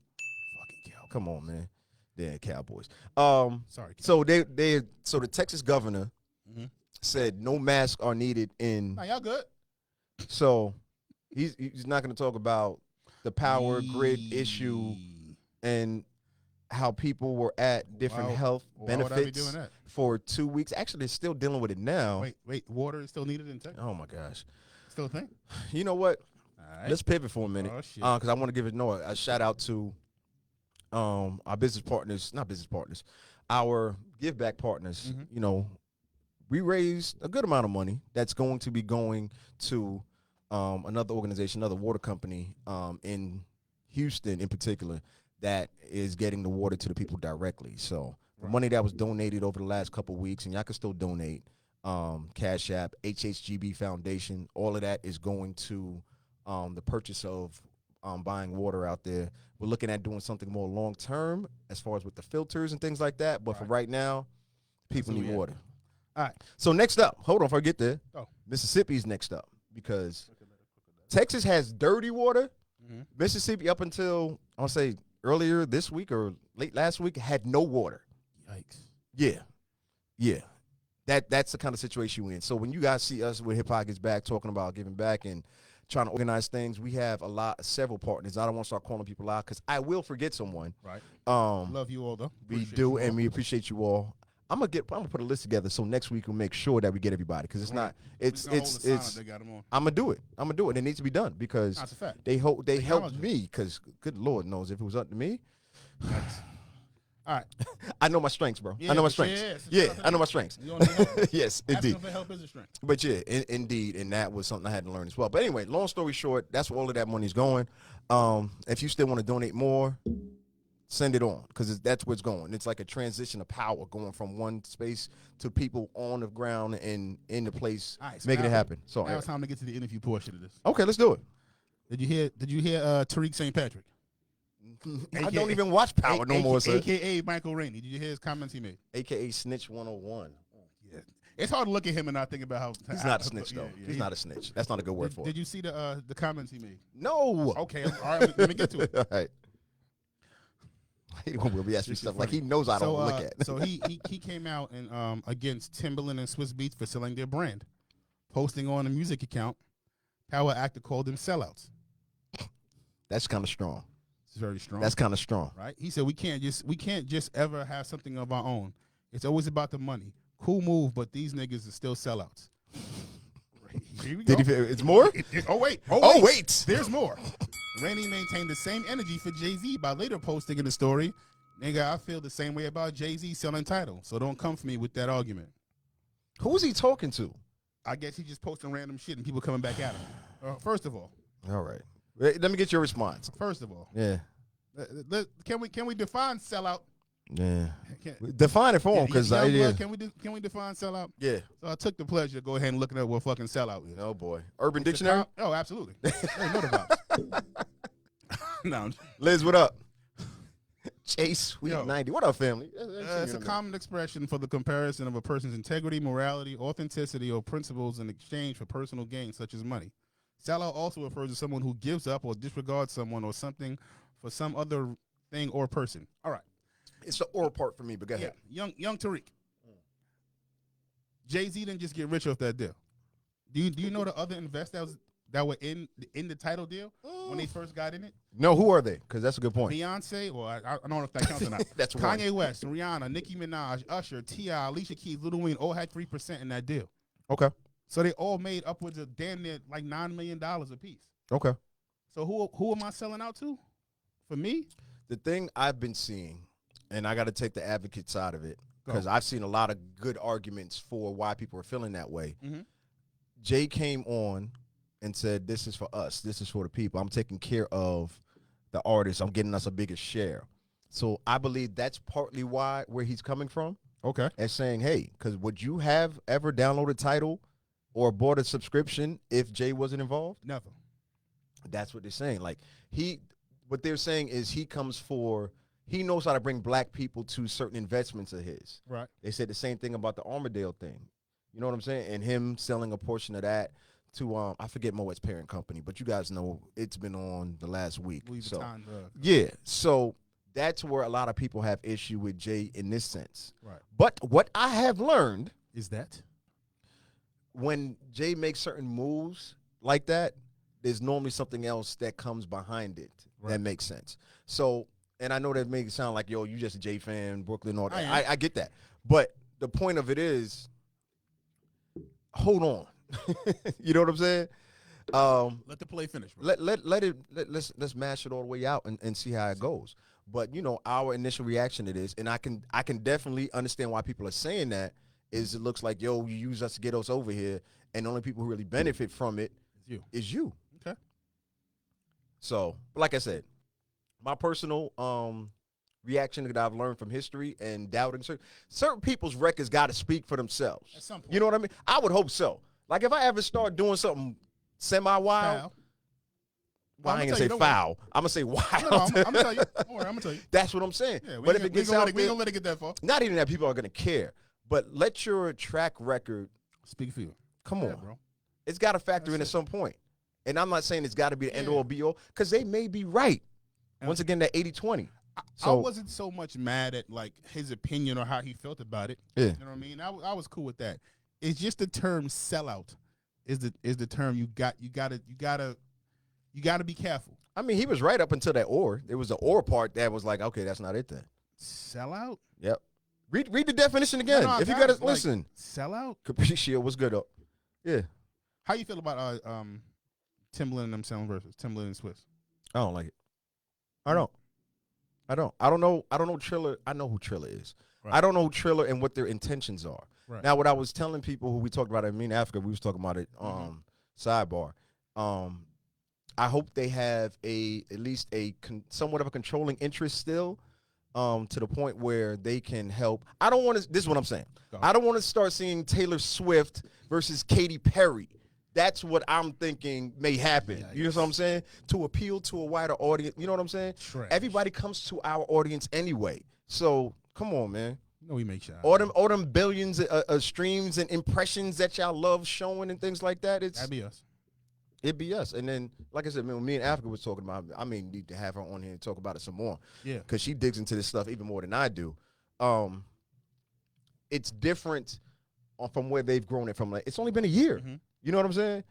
Fucking Cowboys. Come on, man. Yeah, Cowboys. Sorry. So the Texas governor said no masks are needed in. Nah, y'all good. So he's not going to talk about the power grid issue and how people were at different health Why would I be benefits doing that? for 2 weeks. Actually, they're still dealing with it now. Wait, water is still needed in Texas? Oh my gosh. Still a thing? You know what? All right. Let's pivot for a minute. Oh, shit. Because I want to give a shout out to our our give back partners. You know, we raised a good amount of money that's going to be going to another organization, another water company in Houston in particular that is getting the water to the people directly. So the money that was donated over the last couple of weeks, and y'all can still donate, Cash App, HHGB Foundation, all of that is going to the purchase of buying water out there. We're looking at doing something more long-term as far as with the filters and things like that. But for right now, people need water. All right. So next up, hold on before I get there. Oh. Mississippi's next up because Texas has dirty water. Mm-hmm. Mississippi, up until I'll say earlier this week or late last week, had no water. Yikes. Yeah. That's the kind of situation we're in. So when you guys see us with Hip Hop Gets Back talking about giving back and trying to organize things, we have several partners. I don't want to start calling people out because I will forget someone. Right. Um, Love you all though. we do, and we appreciate you all. I'm gonna put a list together so next week we'll make sure that we get everybody because it's not. It's. They got them on. I'm gonna do it. And it needs to be done because That's a fact. they helped Acknowledge it. me because good Lord knows if it was up to me. Yikes. All right. I know my strengths, bro. Yeah, I know my for sure, strengths. yeah, Yeah, I know my strengths. You don't need help. Yes, Asking indeed. for help is a strength. But yeah, indeed, and that was something I had to learn as well. But anyway, long story short, that's where all of that money's going. If you still want to donate more, send it on because that's where it's going. It's like a transition of power going from one space to people on the ground and in the place, All right, so making now- it happen. So Now it's time to get to the interview portion of this. okay, let's do it. Did you hear Tariq St. Patrick? I don't even watch Power no more, sir. AKA Michael Rainey. Did you hear his comments he made? AKA Snitch 101. Yeah. It's hard to look at him and not think about how He's not a snitch though. He's not a snitch. That's not a good word for it. Did you see the comments he made? No. Okay, all right. Let me get to it. All right. He will be asking me stuff like he knows I don't look at. So he came out and against Timberland and Swiss Beats for selling their brand, posting on a music account. Power actor called them sellouts. That's kind of strong. It's very strong. That's kind of strong. Right. He said we can't just ever have something of our own. It's always about the money. Cool move, but these niggas are still sellouts. Here we go. Did he? It's more? Oh wait. Oh wait. There's more. Rainey maintained the same energy for Jay-Z by later posting in the story, "Nigga, I feel the same way about Jay-Z selling Tidal, so don't come for me with that argument." Who was he talking to? I guess he just posting random shit and people coming back at him. First of all. All right. Let me get your response. First of all. Yeah. Can we define sellout? Yeah. Define it for him because Can we define sellout? Yeah. So I took the pleasure to go ahead and look at what fucking sellout is. Oh boy. Urban Dictionary. Oh, absolutely. I know about it. No. Liz, what up? Chase Sweet Yo. 90. What up, family? It's a common expression for the comparison of a person's integrity, morality, authenticity, or principles in exchange for personal gain, such as money. Sellout also refers to someone who gives up or disregards someone or something for some other thing or person. All right. It's the or part for me, but go ahead. Young Tariq. Jay-Z didn't just get rich off that deal. Do you know the other investors that were in the title deal when they first got in it? No, who are they? Because that's a good point. Beyonce, well, I don't know if that counts or not. That's Kanye one. West, Rihanna, Nicki Minaj, Usher, T.I., Alicia Keys, Lil Wayne all had 3% in that deal. Okay. So they all made upwards of damn near like $9 million a piece. Okay. So who am I selling out to? For me? The thing I've been seeing, and I got to take the advocate side of it, Go. because I've seen a lot of good arguments for why people are feeling that way. Mhm. Jay came on and said, this is for us. This is for the people. I'm taking care of the artists. I'm getting us a bigger share. So I believe that's partly where he's coming from Okay. and saying, hey, because would you have ever downloaded Tidal or bought a subscription if Jay wasn't involved? Never. That's what they're saying. Like what they're saying is he knows how to bring black people to certain investments of his. Right. They said the same thing about the Armadale thing. You know what I'm saying? And him selling a portion of that to I forget Moet's parent company, but you guys know it's been on the last week. Louis So Vuitton, yeah, so that's where a lot of people have issue with Jay in this sense. Right. But what I have learned Is that? when Jay makes certain moves like that, there's normally something else that comes behind it Right. that makes sense. So, and I know that makes it sound like, yo, you just a Jay fan, Brooklyn, all that. I get that. But the point of it is, hold on. You know what I'm saying? Let the play finish. Bro. Let's mash it all the way out and see how it goes. But you know, our initial reaction to this, and I can definitely understand why people are saying that, is it looks like, yo, you use us to get us over here, and the only people who really benefit from it is you. Okay. So, like I said, my personal reaction that I've learned from history and doubting certain people's records got to speak for themselves. At some point. You know what I mean? I would hope so. Like if I ever start doing something semi-wild, Foul. well, I ain't gonna say foul. I'm gonna say wild. No, I'm gonna tell you. Don't worry, I'm gonna tell you. That's what I'm saying. Yeah, but if it gets out we there, don't let it get that far. not even that people are gonna care, But let your track record Speak for you. come Yeah, on. bro. It's got to factor That's in at it. some point. And I'm not saying it's got to be the end Yeah. all be all because they may be right. Yeah. Once again, that 80-20. I So wasn't so much mad at like his opinion or how he felt about it. yeah, You know what I mean? I was cool with that. It's just the term sellout is the term you gotta be careful. I mean he was right up until that or. There was the or part that was like, okay, that's not it then. Sellout? Yep. Read the definition again. No, if you guys, got to like, listen. Sellout? Capriccio was good up. Yeah. How you feel about Timbaland and them selling versus Timbaland and Swiss? I don't like it. I don't know Triller. I know who Triller is. Right. I don't know who Triller and what their intentions are. Right. Now, what I was telling people who we talked about in Africa, we was talking about it sidebar. I hope they have at least somewhat of a controlling interest still, to the point where they can help. I don't want to. This is what I'm saying. I don't want to start seeing Taylor Swift versus Katy Perry. That's what I'm thinking may happen. Yeah, you know what I'm saying? To appeal to a wider audience. You know what I'm saying? Trash. Everybody comes to our audience anyway. So come on, man. No, we make sure. All them billions of streams and impressions that y'all love showing and things like that. That'd be us. It'd be us. And then, like I said, when me and Africa was talking about it, I mean, need to have her on here and talk about it some more. Yeah. Because she digs into this stuff even more than I do. It's different from where they've grown it from. Like, it's only been a year. Mm-hmm. You know what I'm saying?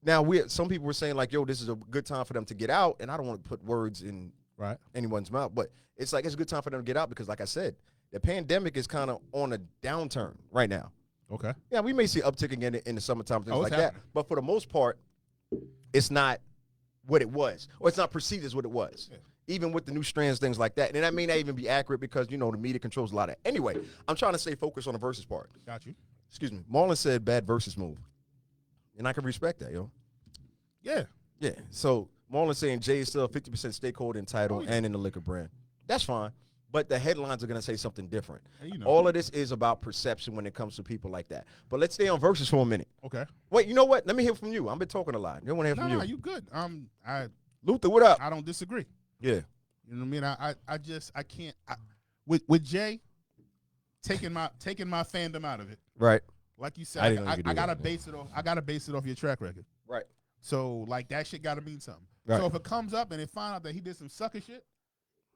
Now, some people were saying, like, yo, this is a good time for them to get out. And I don't want to put words in anyone's mouth. But it's like it's a good time for them to get out because, like I said, the pandemic is kind of on a downturn right now. Okay. Yeah, we may see uptick again in the summertime, things like happening. that. But for the most part, it's not what it was. Or it's not perceived as what it was. Yeah. Even with the new strands, things like that. And that may not even be accurate because, you know, the media controls a lot of it. Anyway, I'm trying to stay focused on the versus part. Got you. Excuse me. Marlon said bad versus move. And I can respect that, yo. Yeah. Yeah. So Marlon saying Jay is still a 50% stakeholder in title and in the liquor brand. That's fine. But the headlines are going to say something different. Hey, you know. All of this is about perception when it comes to people like that. But let's stay on versus for a minute. Okay. Wait, you know what? Let me hear from you. I've been talking a lot. I want to hear from you. No, you good. Luther, what up? I don't disagree. Yeah. You know what I mean? I can't with Jay taking my fandom out of it. Right. Like you said, I gotta base it off your track record. Right. So like that shit gotta mean something. Right. So if it comes up and they find out that he did some sucker shit,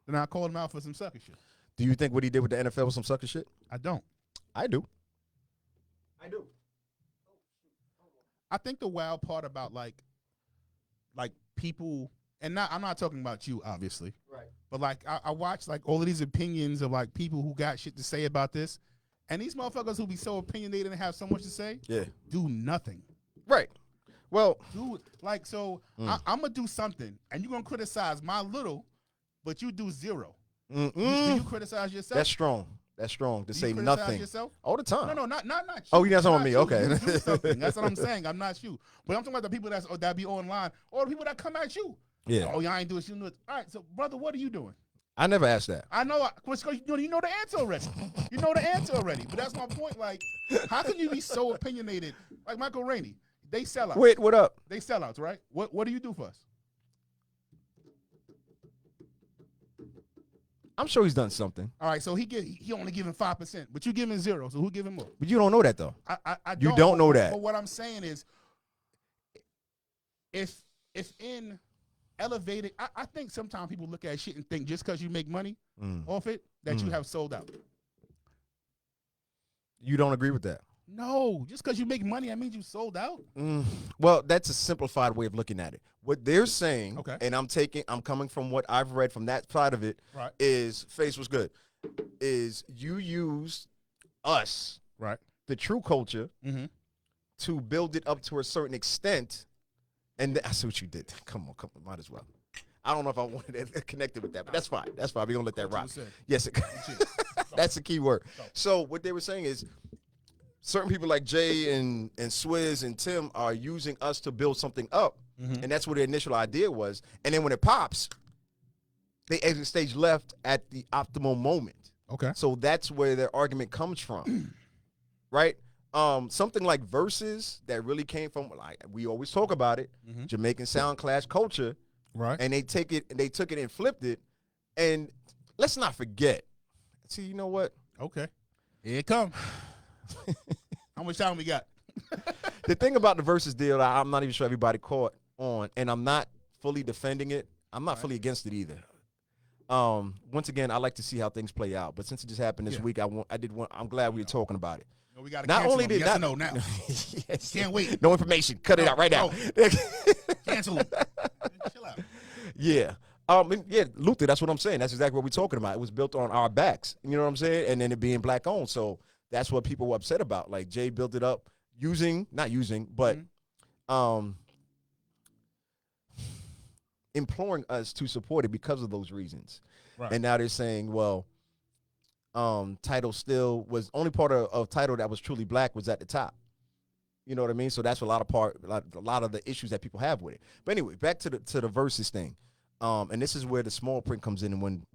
then I call him out for some sucker shit. Do you think what he did with the NFL was some sucker shit? I don't. I do. I think the wild part about like people, and I'm not talking about you, obviously. Right. But like I watch like all of these opinions of like people who got shit to say about this, and these motherfuckers who be so opinionated and have so much to say, do nothing. Right. Well, dude, like so, I'm gonna do something, and you're gonna criticize my little, but you do zero. Do you criticize yourself? That's strong. That's strong to say nothing yourself? all the time. No, not you. Oh, you're not talking about me. You. Okay. You do something. That's what I'm saying. I'm not you, but I'm talking about the people that be online or the people that come at you. Yeah. Oh, y'all ain't doing shit. All right, so brother, what are you doing? I never asked that. I know, because you know the answer already. You know the answer already. But that's my point. Like, how can you be so opinionated? Like Michael Rainey, they sell out. Wait, what up? They sell outs, right? What do you do for us? I'm sure he's done something. All right, so he only giving 5%, but you giving 0. So who giving more? But you don't know that though. I you don't know that. But what I'm saying is, if in elevated, I think sometimes people look at shit and think just because you make money off it that you have sold out. You don't agree with that? No, just because you make money, that means you sold out. Well, that's a simplified way of looking at it. What they're saying, and I'm coming from what I've read from that side of it, is Face was good. Is you used us, the true culture, to build it up to a certain extent, and I see what you did. Come on, might as well. I don't know if I wanted to connect it with that, but that's fine. That's fine. We're gonna let that rock. Yes, that's the key word. So what they were saying is, certain people like Jay and Swizz and Tim are using us to build something up. And that's what the initial idea was. And then when it pops, they exit stage left at the optimal moment. Okay. So that's where their argument comes from. Right? Something like Versus that really came from, like we always talk about it, Jamaican sound clash culture. Right. And they took it and flipped it. And let's not forget. See, you know what? Okay. Here it come. How much time we got? The thing about the Versuz deal, I'm not even sure everybody caught on, and I'm not fully defending it. I'm not fully against it either. Once again, I like to see how things play out. But since it just happened this week, I'm glad we were talking about it. No, we got to Not cancel only him. did Yes not, or no now. yes. Can't wait. No information. Cut it out right now. Cancel him. Chill out. Yeah. Yeah, Luther, that's what I'm saying. That's exactly what we're talking about. It was built on our backs. You know what I'm saying? And then it being black owned. So that's what people were upset about. Like Jay built it up imploring us to support it because of those reasons. Right. And now they're saying, well, Tidal still was only part of Tidal that was truly black was at the top. You know what I mean? So that's a lot of the issues that people have with it. But anyway, back to the Versuz thing. And this is where the small print comes in, and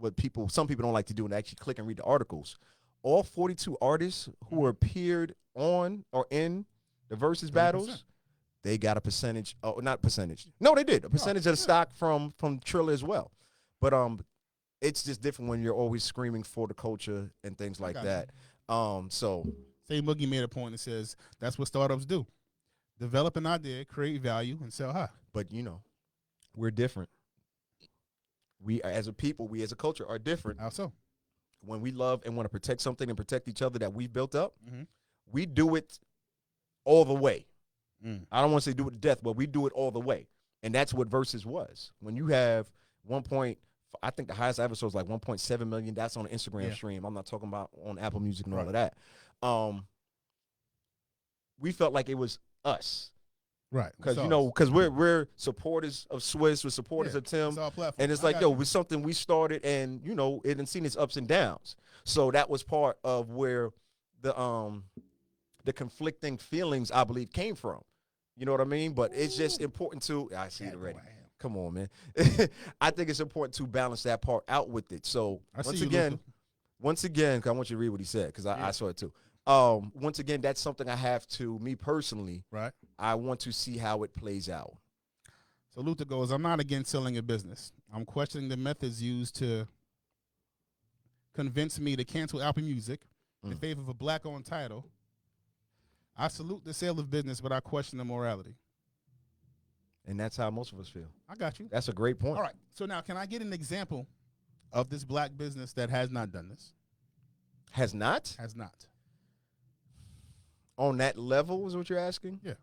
some people don't like to do and actually click and read the articles. All 42 artists who appeared on or in the Versuz 30%. battles, they got a percentage. Oh, not percentage. No, they did a percentage of the stock from Triller as well. But it's just different when you're always screaming for the culture and things like that. So Same Boogie made a point that says that's what startups do: develop an idea, create value, and sell high. But we're different. We as a people, we as a culture are different. How so? When we love and want to protect something and protect each other that we've built up, we do it all the way. I don't want to say do it to death, but we do it all the way. And that's what Versuz was. When you have I think the highest I ever saw was like 1.7 million. That's on an Instagram stream. I'm not talking about on Apple Music and all of that. We felt like it was us. Right. Because we're supporters of Swiss, we're supporters of Tim. And it's like, it was something we started and, it had seen its ups and downs. So that was part of where the conflicting feelings, I believe, came from. You know what I mean? But it's just important to, I see it already. Come on, man. I think it's important to balance that part out with it. So once again, 'cause I want you to read what he said, because I saw it too. Once again, that's something I have to, me personally, right. I want to see how it plays out. So Luther goes, I'm not against selling a business. I'm questioning the methods used to convince me to cancel Apple Music in favor of a black-owned title. I salute the sale of business, but I question the morality. And that's how most of us feel. I got you. That's a great point. All right. So now, can I get an example of this black business that has not done this? Has not? Has not. On that level is what you're asking? Yeah.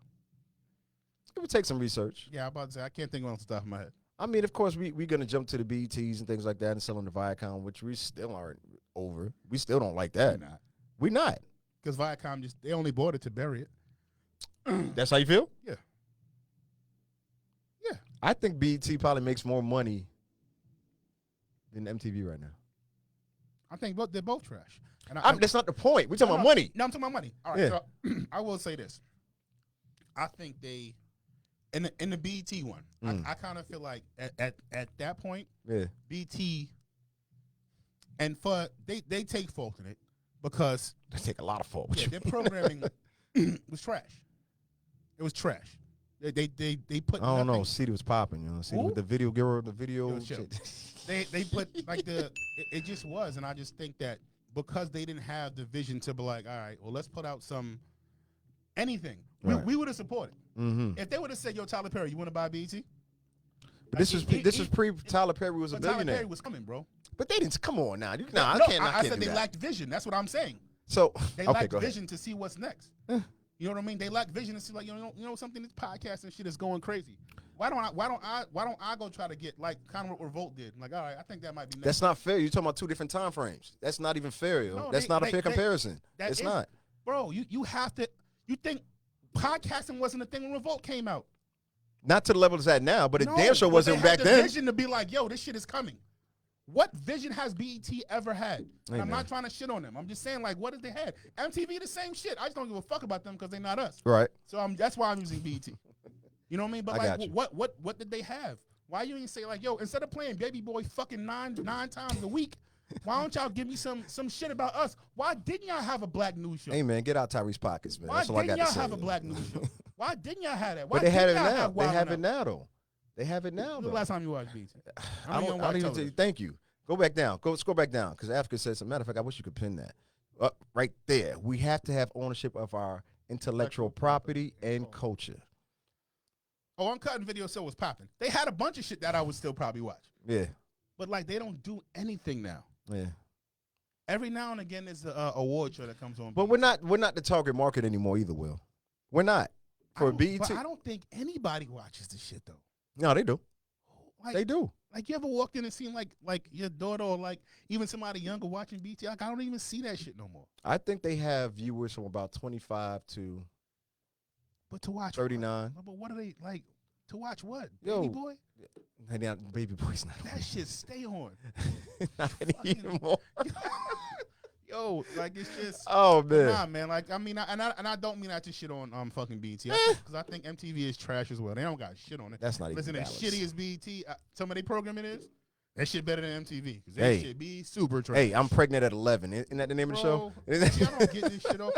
It would take some research. Yeah, I'm about to say, I can't think of off the top of my head. I mean, of course, we're going to jump to the BETs and things like that and selling the Viacom, which we still aren't over. We still don't like that. We're not. Because Viacom they only bought it to bury it. That's how you feel? Yeah. Yeah. I think BET probably makes more money than MTV right now. I think they're both trash. And that's not the point. We're talking about money. No, I'm talking about money. All right. So I will say this. I think they, in the BET one, I kind of feel like at that point, BET, and they take fault in it because they take a lot of fault. Yeah, their programming was trash. It was trash. They put. I don't know. CD was popping. See with the video girl, the video. They put like it just was, and I just think that because they didn't have the vision to be like, all right, well, let's put out anything. Right. We would have supported. If they would have said, yo, Tyler Perry, you want to buy BET? But this was pre Tyler Perry was a billionaire. Tyler Perry was coming, bro. But they didn't. Come on now. I said they lacked vision. That's what I'm saying. So they lacked vision to see what's next. You know what I mean? They lack vision to see, like, you know something. This podcast and shit is going crazy. Why don't I go try to get like kind of what Revolt did? Like, all right, I think that might be next. That's not fair. You're talking about two different time frames. That's not even fair, yo. No, that's not a fair comparison. It's not. Bro, you have to. You think podcasting wasn't a thing when Revolt came out? Not to the level it's at now, but it damn sure wasn't back then. Vision to be like, yo, this shit is coming. What vision has BET ever had? I'm not trying to shit on them. I'm just saying, like, what did they have? MTV, the same shit. I just don't give a fuck about them because they're not us. Right. So that's why I'm using BET. You know what I mean? But like, what did they have? Why you ain't say like, yo, instead of playing Baby Boy fucking nine times a week, why don't y'all give me some shit about us? Why didn't y'all have a black news show? Hey man, get out Tariq's pockets, man. Why didn't y'all have a black news show? Why didn't y'all have that? But they have it now. They have it now, though. They have it now. When's the last time you watched BET? I don't even thank you. Go back down. Let's go back down. Because Africa said, as a matter of fact, I wish you could pin that. Right there. We have to have ownership of our intellectual property and culture. Oh, Uncut Video Show was popping. They had a bunch of shit that I would still probably watch. Yeah. But like they don't do anything now. Yeah. Every now and again there's a award show that comes on. But we're not the target market anymore either, Will. We're not. For BET. But I don't think anybody watches this shit though. No, they do. Like, They do. Like you ever walked in and seen like your daughter or like even somebody younger watching BT? Like I don't even see that shit no more. I think they have viewers from about 25 to But to watch 39. What? But what are they like? To watch what? Yo. Baby Boy? Baby Boy's not. That shit stay on. Not anymore. Yo, like it's just. Oh man. Nah, man. Like I mean, I don't mean that to shit on fucking BET because I think MTV is trash as well. They don't got shit on it. That's not Listen, even as balanced. shitty as BET, some of their programming is, that shit better than MTV because that Hey. shit be super trash. Hey, I'm pregnant at 11. Isn't that the name of the show? See, I don't get this shit off.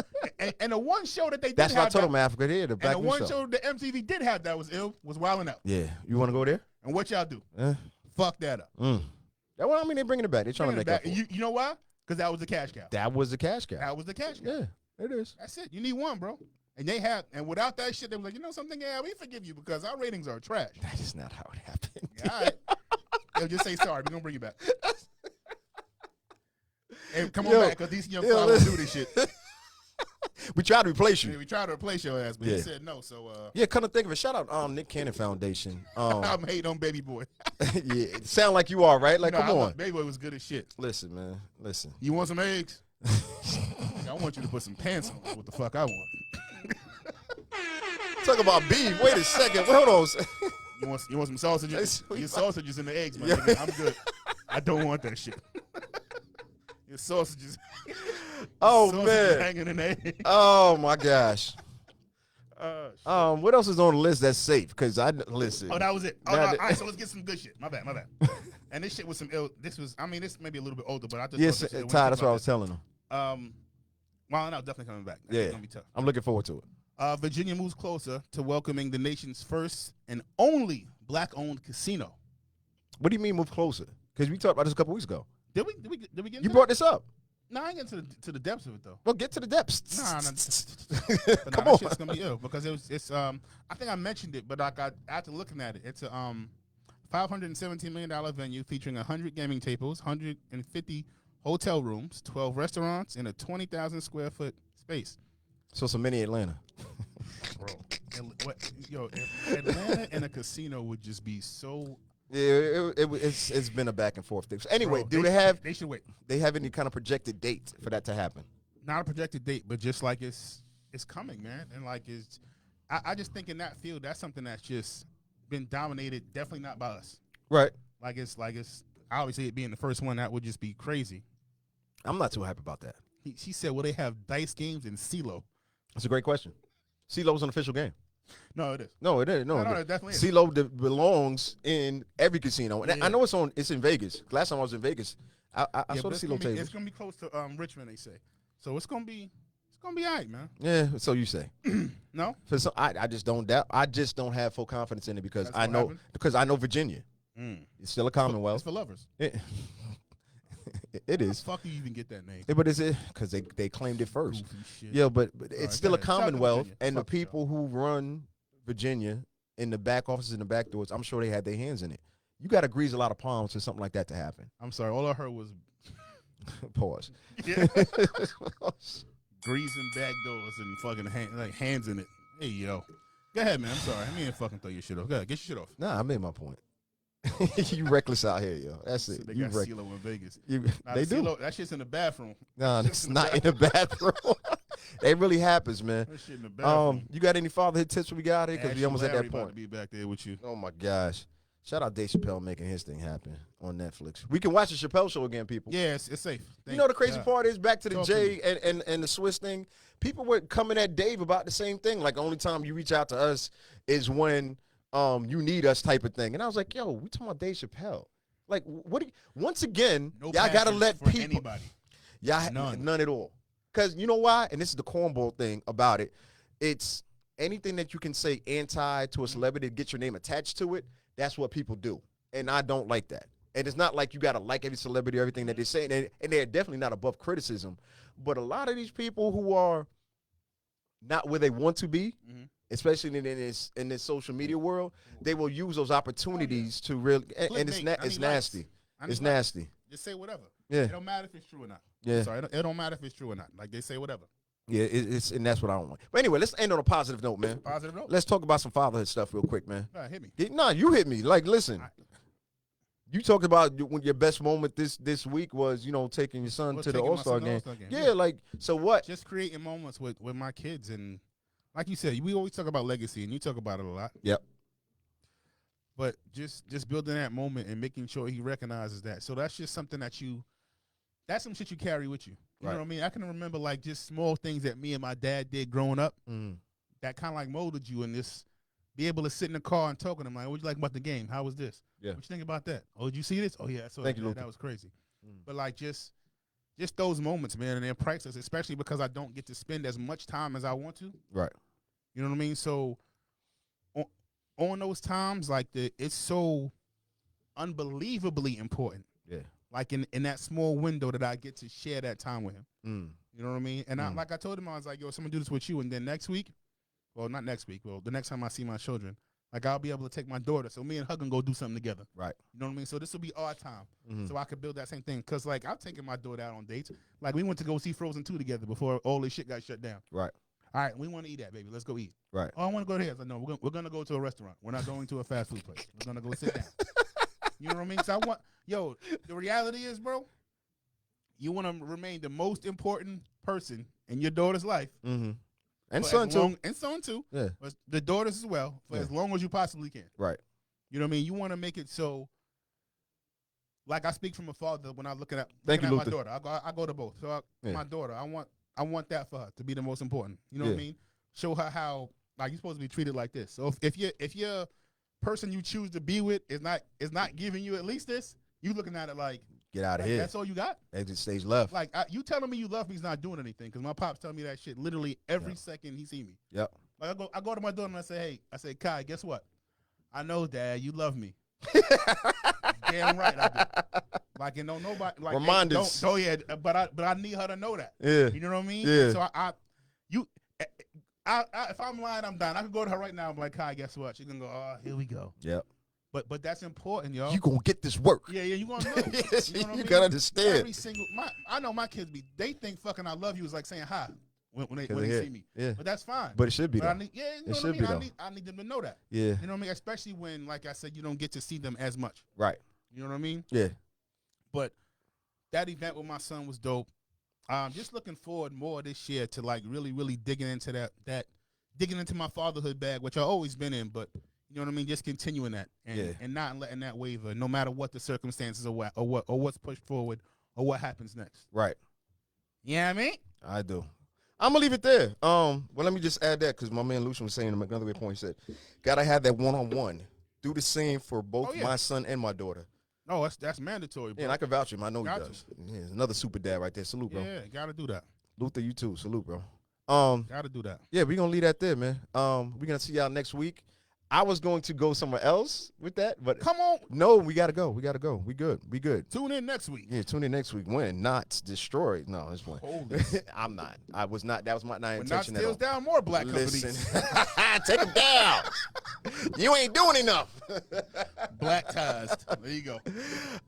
And the one show that they did That's why I have told that, them Africa here, the Black and the News one show. show that MTV did have that was ill was Wildin' Out. Yeah. You want to go there? And what y'all do? Eh. Fuck that up. That one, I mean, they're bringing it back. They're trying to make Bring it up back. for it. You know why? Because that was the cash cow. That was the cash cow. That was the cash cow. Yeah, it is. That's it. You need one, bro. And they have, and without that shit, they were like, you know something? Yeah, we forgive you because our ratings are trash. That is not how it happened. Yeah, all right. They'll just say sorry. We're gonna bring you back. Hey, come on back, because these young fella don't do this shit. We tried to replace you. We tried to replace your ass, but Yeah. he said no. So Yeah, come to think of it. Shout out Nick Cannon Foundation. I'm hating on Baby Boy. Yeah, it sound like you are, right? Like, come on. Baby Boy was good as shit. Listen, man. Listen. You want some eggs? I want you to put some pants on. What the fuck I want? Talk about beef. Wait a second. Hold on. You want some sausages? That's- Your sausages and the eggs, man. Yeah. I'm good. I don't want that shit. Your sausages. Oh, sausages man. hanging in the egg. Oh, my gosh. What else is on the list that's safe? Because listen. Oh, that was it. Oh, Now no, that- all right, so let's get some good shit. My bad. And this shit was some ill. This may be a little bit older, but I just Yes, thought this shit- Ty, when that's you what I think was telling him. about this, Well, no, definitely coming back. That's Yeah. gonna be tough. I'm looking forward to it. Virginia moves closer to welcoming the nation's first and only black-owned casino. What do you mean move closer? Because we talked about this a couple weeks ago. Did we get? You into brought this up. No, I ain't getting to the depths of it though. Well, get to the depths. But Come that on. shit's gonna be ill because it's I think I mentioned it, but after looking at it, it's a $517 million venue featuring 100 gaming tables, 150 hotel rooms, 12 restaurants, and a 20,000 square foot space. So it's a mini Atlanta. Bro, Atlanta and a casino would just be so. Yeah, it's been a back and forth thing. So anyway, Bro, they should wait. They have any kind of projected date for that to happen? Not a projected date, but just like it's coming, man, and like I just think in that field that's something that's just been dominated. Definitely not by us. Right. Like it's obviously it being the first one that would just be crazy. I'm not too hype about that. She said, "Well, they have dice games in Celo." That's a great question. CeeLo's an official game. No, it is. No, it is. No, it definitely is. CeeLo belongs in every casino, and Yeah. I know it's in Vegas. Last time I was in Vegas, I saw the CeeLo table. It's gonna be close to Richmond, they say. So it's gonna be all right, man. Yeah, so you say. No, For some, I just don't doubt. I just don't have full confidence in it because That's I what know happened? Virginia. It's still a it's Commonwealth. for lovers. It How is. the fuck do you even get that name? Yeah, but is it because they claimed it first? Goofy shit. Yeah, but it's right, still go a ahead. Shout out to Commonwealth, Virginia. and the Fuck y'all. people who run Virginia in the back offices and the back doors, I'm sure they had their hands in it. You got to grease a lot of palms for something like that to happen. I'm sorry. All I heard was Pause. yeah. greasing back doors and fucking hands in it. Hey yo, go ahead, man. I'm sorry. I mean, fucking throw your shit off. Go ahead, get your shit off. Nah, I made my point. You reckless out here, yo. That's So it. they You got wreck- CeeLo in Vegas. They the do. CeeLo, that shit's in the bathroom. Nah, it's not in the bathroom. It really happens, man. That shit in the bathroom. You got any fatherhood tips we got here? Because we Ashley almost at Larry that about point. to be back there with you. Oh my gosh. Shout out Dave Chappelle making his thing happen on Netflix. We can watch the Chappelle show again, people. Yeah, it's safe. You know the crazy God. part is back to the Talk to Jay and the Swiss thing. People were coming at Dave about the same thing. Like the only time you reach out to us is when you need us type of thing. And I was like, yo, we talking about Dave Chappelle. Like what? Once again, No y'all gotta passion let for people. anybody. Y'all none at all. Because you know why? And this is the cornball thing about it. It's anything that you can say anti to a celebrity to get your name attached to it. That's what people do. And I don't like that. And it's not like you got to like every celebrity or everything that they say. And they're definitely not above criticism. But a lot of these people who are not where they want to be, especially in this social media world, they will use those opportunities to really, and it's nasty. It's nasty. Just say whatever. Yeah. It don't matter if it's true or not. Yeah. Sorry, it don't matter if it's true or not. Like, they say whatever. Yeah, and that's what I don't want. But anyway, let's end on a positive note, man. Positive note. Let's talk about some fatherhood stuff real quick, man. Nah, hit me. Nah, you hit me. Like, listen. You talked about when your best moment this week was, taking your son to the Allstar game. Yeah, like, so what? Just creating moments with my kids. And like you said, we always talk about legacy, and you talk about it a lot. Yep. But just building that moment and making sure he recognizes that. So that's just something that's some shit you carry with you. You know what I mean? I can remember, like, just small things that me and my dad did growing up that kind of, like, molded you in this. Be able to sit in the car and talk to them, like, what you like about the game? How was this? Yeah. What you think about that? Oh, did you see this? Oh, yeah, I saw Thank you, Luke. that was crazy. But, like, just those moments, man, and they're priceless, especially because I don't get to spend as much time as I want to. Right. You know what I mean? So, on those times, like, it's so unbelievably important. Yeah. Like, in that small window that I get to share that time with him. You know what I mean? And I told him, I was like, yo, someone do this with you, and then next week, well, not next week. Well, the next time I see my children, like, I'll be able to take my daughter. So me and her can go do something together. Right. You know what I mean? So this will be our time. So I could build that same thing. Because, like, I've taken my daughter out on dates. Like, we went to go see Frozen 2 together before all this shit got shut down. Right. All right, we want to eat that, baby. Let's go eat. Right. Oh, I want to go there. I said, no, we're going to go to a restaurant. We're not going to a fast food place. We're going to go sit down. You know what I mean? So the reality is, bro, you want to remain the most important person in your daughter's life. And son too. And son too. Yeah. But the daughters as well, for as long as you possibly can. Right. You know what I mean? You want to make it so, like, I speak from a father when I'm looking at my daughter. I go to both. So my daughter, I want that for her to be the most important. You know what I mean? Show her how, like, you're supposed to be treated like this. So if your person you choose to be with is not giving you at least this, you looking at it like, get out of here. That's all you got? Exit stage left. Like, you telling me you love me is not doing anything, because my pops tell me that shit literally every second he see me. Yep. Like, I go to my daughter and I say, Kai, guess what? I know, Dad, you love me. Damn right I do. Like, and don't nobody, like, reminders. But I need her to know that. Yeah. You know what I mean? Yeah. So if I'm lying, I'm done. I could go to her right now and be like, Kai, guess what? She's gonna go, oh, here we go. Yep. But that's important, yo. You gonna get this work. Yeah, you gonna know. Yes, you know what I mean? gotta understand. Every single, I know my kids they think fucking I love you is like saying hi when they see me. Yeah. But that's fine. But it should be though. You know what I mean? I need them to know that. Yeah. You know what I mean? Especially when, like I said, you don't get to see them as much. Right. You know what I mean? Yeah. But that event with my son was dope. Just looking forward more this year to, like, really, really digging into digging into my fatherhood bag, which I've always been in, but you know what I mean? Just continuing that and not letting that waver, no matter what the circumstances or what's pushed forward or what happens next. Right. Yeah, I mean? I do. I'm gonna leave it there. Well, let me just add that because my man Lucian was saying another great point. He said, "Gotta have that one-on-one. Do the same for both my son and my daughter." Oh, that's mandatory, bro. Yeah, and I can vouch for him. I know he does. Yeah, another super dad right there. Salute, bro. Yeah, gotta do that. Luther, you too. Salute, bro. Gotta do that. Yeah, we're gonna leave that there, man. We're gonna see y'all next week. I was going to go somewhere else with that, but come on. No, we gotta go. We good. We good. Tune in next week. Yeah, tune in next week. Win, not destroyed. No, it's one. I'm not. I was not. That was my intention. Not steals down more black companies. Take them down. You ain't doing enough. Black-tized. There you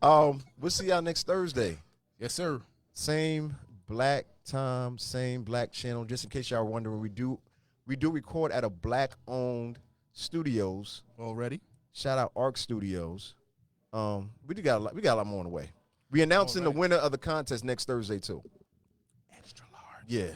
go. We'll see y'all next Thursday. Yes, sir. Same black time, same black channel. Just in case y'all are wondering, we do record at a black-owned studios already. Shout out Arc Studios. We got a lot more on the way. We announcing the winner of the contest next Thursday too. Extra large. Yeah.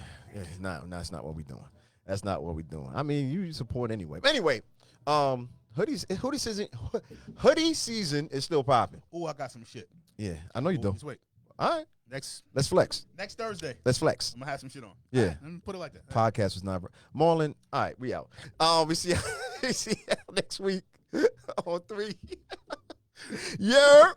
No, that's not what we're doing. That's not what we're doing. I mean, you support anyway. But anyway, hoodie season is still popping. Oh, I got some shit. Yeah, I know you do. Just wait. All right. Let's flex. Next Thursday. Let's flex. I'm gonna have some shit on. Yeah. Right, let me put it like that. Podcast was not. Marlon, all right, we out. We see y'all next week on 3. Yeah.